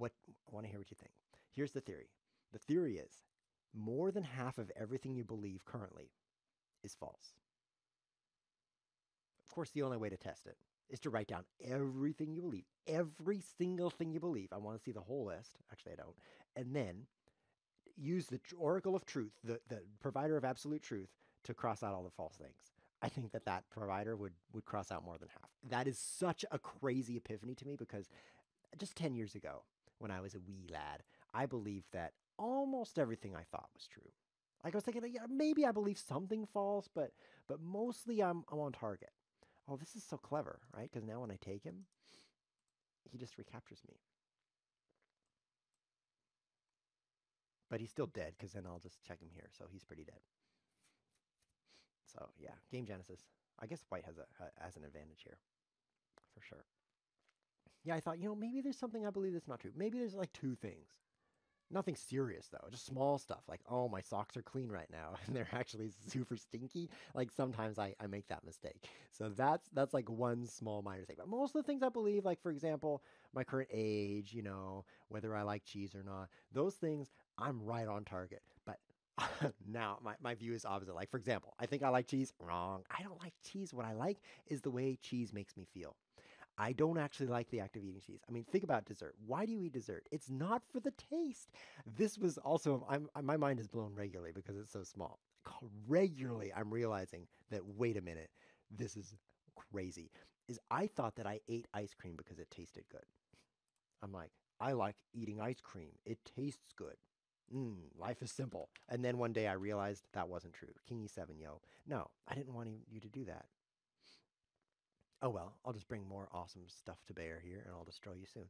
Speaker 1: I want to hear what you think. Here's the theory. The theory is more than half of everything you believe currently is false. Of course, the only way to test it is to write down everything you believe, every single thing you believe. I want to see the whole list. Actually, I don't. And then use the oracle of truth, the provider of absolute truth, to cross out all the false things. I think that provider would cross out more than half. That is such a crazy epiphany to me because just 10 years ago, when I was a wee lad, I believed that almost everything I thought was true. Like I was thinking, yeah, maybe I believe something false, but mostly I'm on target. Oh, this is so clever, right? Because now when I take him, he just recaptures me. But he's still dead because then I'll just check him here. So he's pretty dead. So yeah, Game Genesis. I guess white has an advantage here, for sure. Yeah, I thought, maybe there's something I believe that's not true. Maybe there's like two things. Nothing serious though, just small stuff like, oh, my socks are clean right now and they're actually super stinky. Like sometimes I make that mistake. So that's like one small minor thing. But most of the things I believe, like for example, my current age, whether I like cheese or not, those things I'm right on target. But now my view is opposite. Like for example, I think I like cheese. Wrong. I don't like cheese. What I like is the way cheese makes me feel. I don't actually like the act of eating cheese. I mean, think about dessert. Why do you eat dessert? It's not for the taste. This was also, my mind is blown regularly because it's so small. regularly I'm realizing that, wait a minute, this is crazy, is I thought that I ate ice cream because it tasted good. I'm like, I like eating ice cream. It tastes good. Life is simple. And then one day I realized that wasn't true. King E7, yo. No, I didn't want you to do that. Oh well, I'll just bring more awesome stuff to bear here and I'll destroy you soon.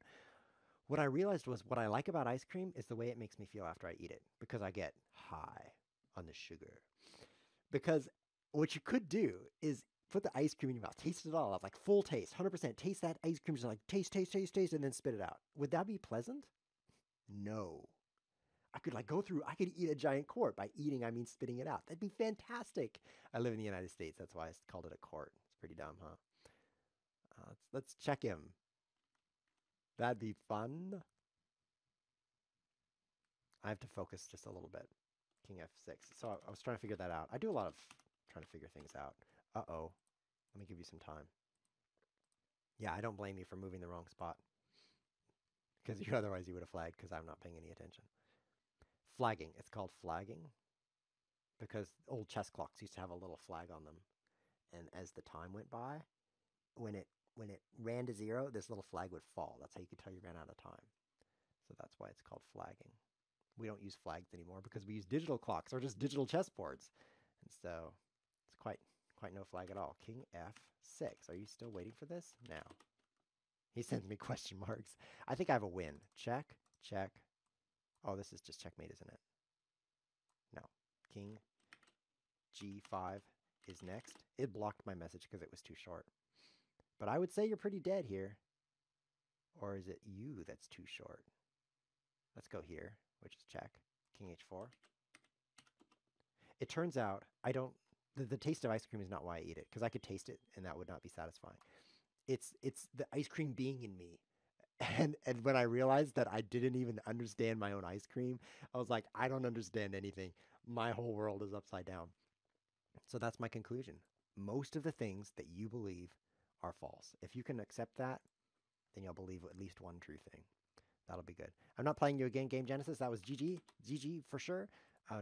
Speaker 1: What I realized was what I like about ice cream is the way it makes me feel after I eat it, because I get high on the sugar. Because what you could do is put the ice cream in your mouth, taste it all out, like full taste, 100%. Taste that ice cream, just like taste, taste, taste, taste, and then spit it out. Would that be pleasant? No. I could like go through, I could eat a giant quart. By eating, I mean spitting it out. That'd be fantastic. I live in the United States. That's why I called it a quart. It's pretty dumb, huh? Let's check him. That'd be fun. I have to focus just a little bit. King F6. So I was trying to figure that out. I do a lot of trying to figure things out. Uh-oh. Let me give you some time. Yeah, I don't blame you for moving the wrong spot. Because otherwise you would have flagged because I'm not paying any attention. Flagging. It's called flagging because old chess clocks used to have a little flag on them. And as the time went by, when it ran to 0, this little flag would fall. That's how you could tell you ran out of time. So that's why it's called flagging. We don't use flags anymore because we use digital clocks or just digital chessboards. And so it's quite no flag at all. King F6. Are you still waiting for this? Now. He sends me question marks. I think I have a win. Check, check. Oh, this is just checkmate, isn't it? No. King G5 is next. It blocked my message because it was too short. But I would say you're pretty dead here. Or is it you that's too short? Let's go here, which is check. King H4. It turns out I don't... The taste of ice cream is not why I eat it, because I could taste it and that would not be satisfying. It's the ice cream being in me. And when I realized that I didn't even understand my own ice cream, I was like, I don't understand anything. My whole world is upside down. So that's my conclusion. Most of the things that you believe are false. If you can accept that, then you'll believe at least one true thing. That'll be good. I'm not playing you again, Game Genesis. That was GG. GG for sure.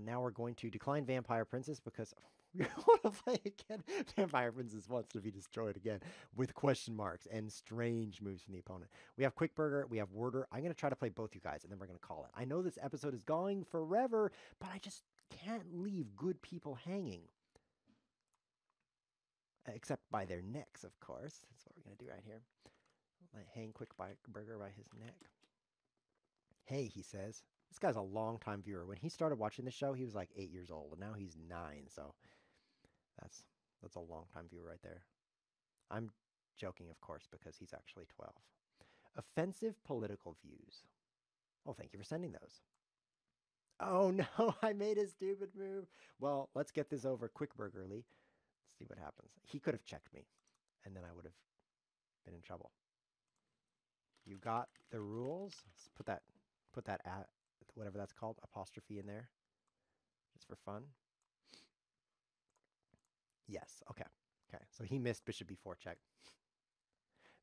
Speaker 1: Now we're going to decline Vampire Princess because we want to play again. Vampire Princess wants to be destroyed again with question marks and strange moves from the opponent. We have Quick Burger. We have Worder. I'm going to try to play both you guys, and then we're going to call it. I know this episode is going forever, but I just can't leave good people hanging. Except by their necks, of course. That's what we're going to do right here. Let hang Quick Burger by his neck. Hey, he says. This guy's a long-time viewer. When he started watching the show, he was like 8 years old, and now he's 9, so that's a long-time viewer right there. I'm joking, of course, because he's actually 12. Offensive political views. Oh, thank you for sending those. Oh, no, I made a stupid move. Well, let's get this over quick burgerly. Let's see what happens. He could have checked me, and then I would have been in trouble. You got the rules. Let's put that at whatever that's called, apostrophe in there, just for fun. Yes, okay. Okay, so he missed bishop b4 check.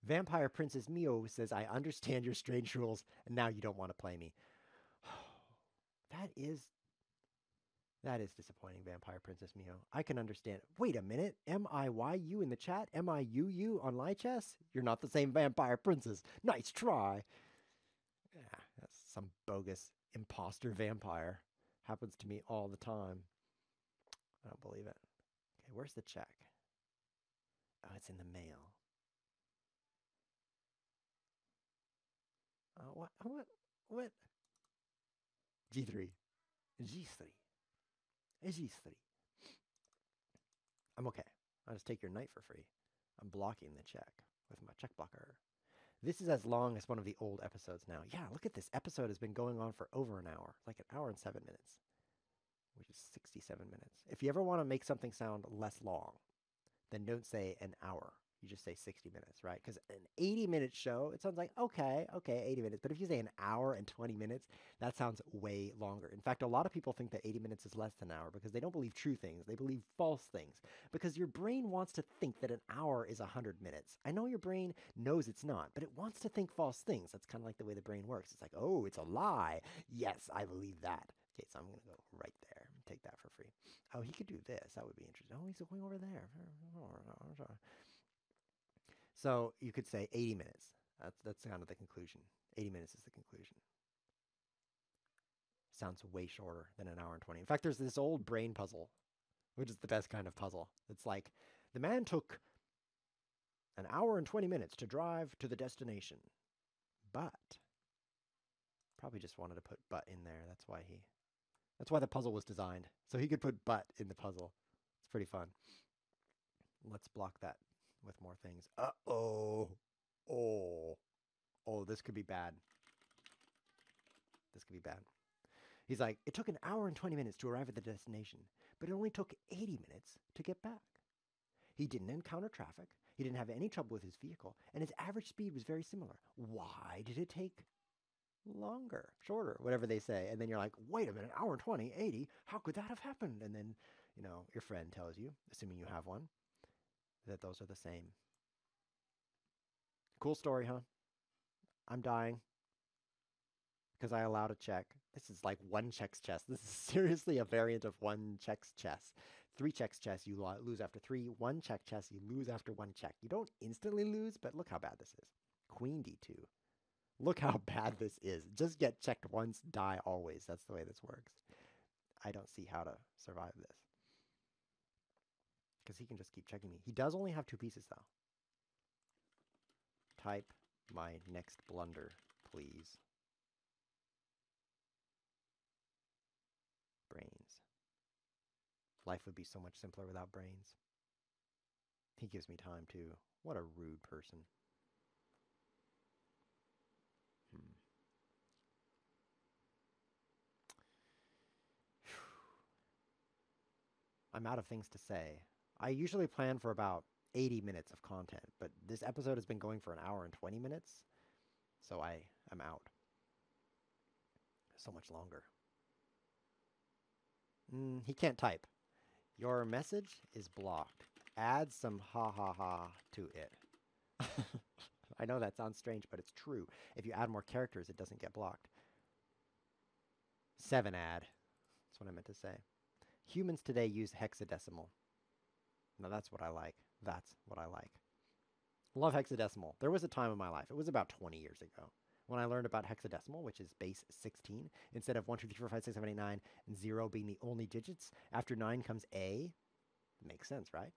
Speaker 1: Vampire Princess Mio says, I understand your strange rules, and now you don't want to play me. That is disappointing, Vampire Princess Mio. I can understand. Wait a minute. M-I-Y-U in the chat? M-I-U-U on Lichess? You're not the same Vampire Princess. Nice try. Yeah, that's some bogus imposter vampire. Happens to me all the time. I don't believe it. Okay, where's the check? Oh, it's in the mail. What? G3. G3. G3. I'm okay. I'll just take your knight for free. I'm blocking the check with my check blocker. This is as long as one of the old episodes now. Yeah, look at this. Episode has been going on for over an hour. Like an hour and 7 minutes. Which is 67 minutes. If you ever want to make something sound less long, then don't say an hour. You just say 60 minutes, right? Because an 80-minute show, it sounds like, okay, 80 minutes. But if you say an hour and 20 minutes, that sounds way longer. In fact, a lot of people think that 80 minutes is less than an hour because they don't believe true things. They believe false things. Because your brain wants to think that an hour is 100 minutes. I know your brain knows it's not, but it wants to think false things. That's kind of like the way the brain works. It's like, oh, it's a lie. Yes, I believe that. Okay, so I'm going to go right there. take that for free. Oh, he could do this. That would be interesting. Oh, he's going over there. So you could say 80 minutes. That's kind of the conclusion. 80 minutes is the conclusion. Sounds way shorter than an hour and 20. In fact, there's this old brain puzzle, which is the best kind of puzzle. It's like, the man took an hour and 20 minutes to drive to the destination, but probably just wanted to put but in there. That's why the puzzle was designed. So he could put but in the puzzle. It's pretty fun. Let's block that with more things. Uh-oh. Oh, this could be bad. This could be bad. He's like, it took an hour and 20 minutes to arrive at the destination, but it only took 80 minutes to get back. He didn't encounter traffic. He didn't have any trouble with his vehicle, and his average speed was very similar. Why did it take longer, shorter, whatever they say? And then you're like, wait a minute, hour and 20, 80, how could that have happened? And then, your friend tells you, assuming you have one, that those are the same. Cool story, huh? I'm dying because I allowed a check. This is like one checks chess. This is seriously a variant of one checks chess. 3 checks chess, you lose after 3. 1 check chess, you lose after 1 check. You don't instantly lose, but look how bad this is. Queen d2. Look how bad this is. Just get checked once, die always. That's the way this works. I don't see how to survive this. Because he can just keep checking me. He does only have 2 pieces, though. Type my next blunder, please. Brains. Life would be so much simpler without brains. He gives me time, too. What a rude person. I'm out of things to say. I usually plan for about 80 minutes of content, but this episode has been going for an hour and 20 minutes, so I am out. So much longer. He can't type. Your message is blocked. Add some ha ha ha to it. I know that sounds strange, but it's true. If you add more characters, it doesn't get blocked. 7 add. That's what I meant to say. Humans today use hexadecimal. Now that's what I like. That's what I like. Love hexadecimal. There was a time in my life, it was about 20 years ago, when I learned about hexadecimal, which is base 16. Instead of 1, 2, 3, 4, 5, 6, 7, 8, 9, and 0 being the only digits, after 9 comes A. Makes sense, right?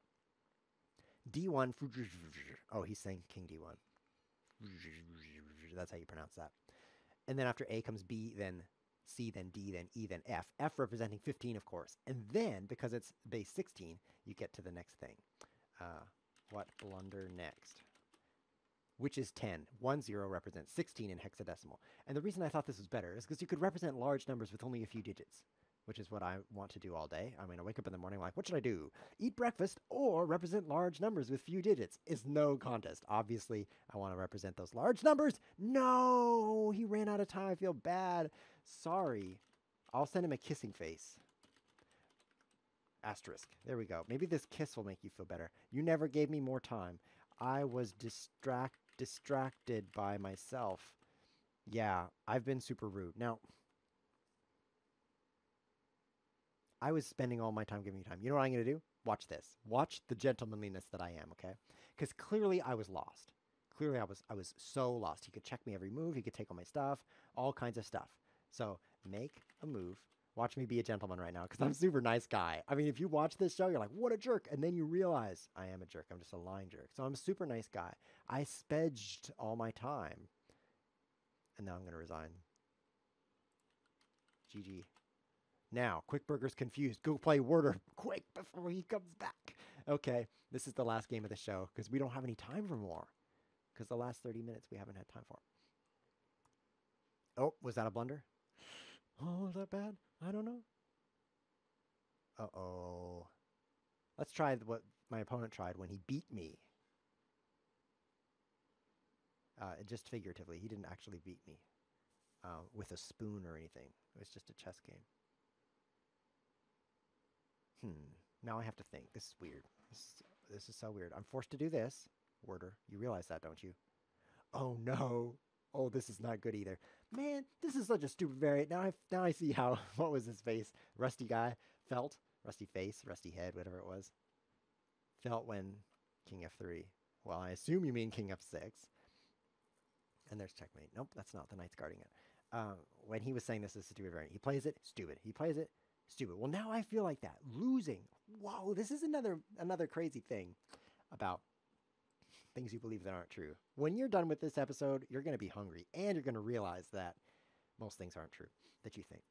Speaker 1: D1. Oh, he's saying King D1. That's how you pronounce that. And then after A comes B, then C, then D, then E, then F. F representing 15, of course. And then, because it's base 16, you get to the next thing. What blunder next? Which is 10. 1, 0 represents 16 in hexadecimal. And the reason I thought this was better is because you could represent large numbers with only a few digits, which is what I want to do all day. I mean, I wake up in the morning like, what should I do? Eat breakfast or represent large numbers with few digits? Is no contest. Obviously, I want to represent those large numbers. No, he ran out of time. I feel bad. Sorry. I'll send him a kissing face. Asterisk. There we go. Maybe this kiss will make you feel better. You never gave me more time. I was distracted by myself. Yeah, I've been super rude. Now, I was spending all my time giving you time. You know what I'm going to do? Watch this. Watch the gentlemanliness that I am, okay? Because clearly I was lost. Clearly I was so lost. He could check me every move. He could take all my stuff. All kinds of stuff. So, make a move. Watch me be a gentleman right now, because I'm a super nice guy. I mean, if you watch this show, you're like, what a jerk. And then you realize I am a jerk. I'm just a lying jerk. So I'm a super nice guy. I spedged all my time. And now I'm going to resign. GG. Now, Quick Burger's confused. Go play Worder quick before he comes back. Okay, this is the last game of the show, because we don't have any time for more. Because the last 30 minutes we haven't had time for. Oh, was that a blunder? Oh, is that bad? I don't know. Uh-oh. Let's try what my opponent tried when he beat me. Just figuratively. He didn't actually beat me with a spoon or anything. It was just a chess game. Now I have to think. This is weird. This is so weird. I'm forced to do this. Worder, you realize that, don't you? Oh, no. Oh, this is not good either. Man, this is such a stupid variant. Now I see how, what was his face? Rusty guy felt, rusty face, rusty head, whatever it was. Felt when king f3. Well, I assume you mean king f6. And there's checkmate. Nope, that's not. The knight's guarding it. When he was saying this is a stupid variant, he plays it, stupid. He plays it, stupid. Well, now I feel like that. Losing. Whoa, this is another crazy thing about things you believe that aren't true. When you're done with this episode, you're going to be hungry, and you're going to realize that most things aren't true that you think.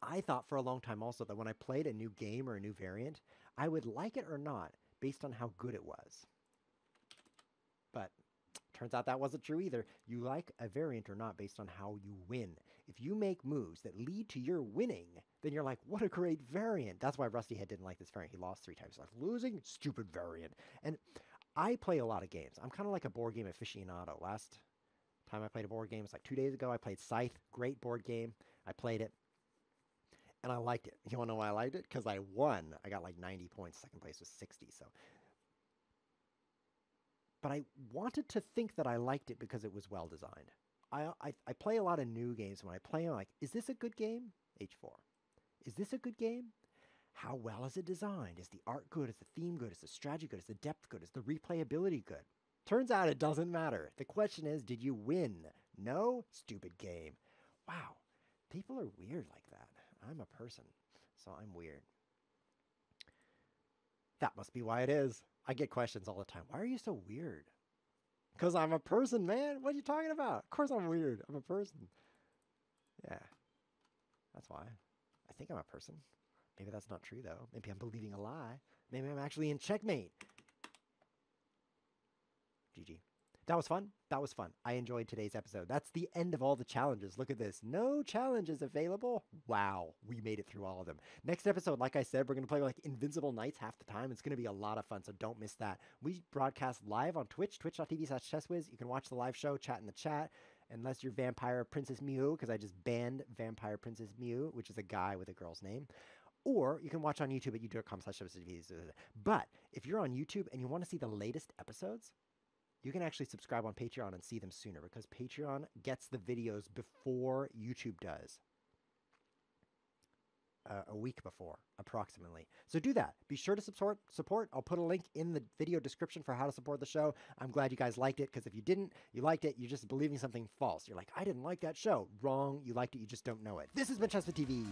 Speaker 1: I thought for a long time also that when I played a new game or a new variant, I would like it or not based on how good it was. But turns out that wasn't true either. You like a variant or not based on how you win. If you make moves that lead to your winning, then you're like, what a great variant. That's why Rusty Head didn't like this variant. He lost 3 times. Like, losing? Stupid variant. And I play a lot of games. I'm kind of like a board game aficionado. Last time I played a board game was like 2 days ago. I played Scythe. Great board game. I played it. And I liked it. You want to know why I liked it? Because I won. I got like 90 points. Second place was 60. So, but I wanted to think that I liked it because it was well designed. I play a lot of new games. When I play, I'm like, is this a good game? H4. Is this a good game? How well is it designed? Is the art good? Is the theme good? Is the strategy good? Is the depth good? Is the replayability good? Turns out it doesn't matter. The question is, did you win? No? Stupid game. Wow. People are weird like that. I'm a person, so I'm weird. That must be why it is. I get questions all the time. Why are you so weird? Because I'm a person, man. What are you talking about? Of course I'm weird. I'm a person. Yeah. That's why. I think I'm a person. Maybe that's not true, though. Maybe I'm believing a lie. Maybe I'm actually in checkmate. GG. That was fun. That was fun. I enjoyed today's episode. That's the end of all the challenges. Look at this. No challenges available. Wow. We made it through all of them. Next episode, like I said, we're going to play like Invincible Knights half the time. It's going to be a lot of fun, so don't miss that. We broadcast live on Twitch, twitch.tv/ChessWhiz. You can watch the live show, chat in the chat, unless you're Vampire Princess Mew, because I just banned Vampire Princess Mew, which is a guy with a girl's name. Or you can watch on YouTube at youtube.com/ChessWhiz. But if you're on YouTube and you want to see the latest episodes, you can actually subscribe on Patreon and see them sooner because Patreon gets the videos before YouTube does. A week before, approximately. So do that. Be sure to support. I'll put a link in the video description for how to support the show. I'm glad you guys liked it because if you didn't, you liked it, you're just believing something false. You're like, I didn't like that show. Wrong. You liked it. You just don't know it. This has been ChessWhiz TV.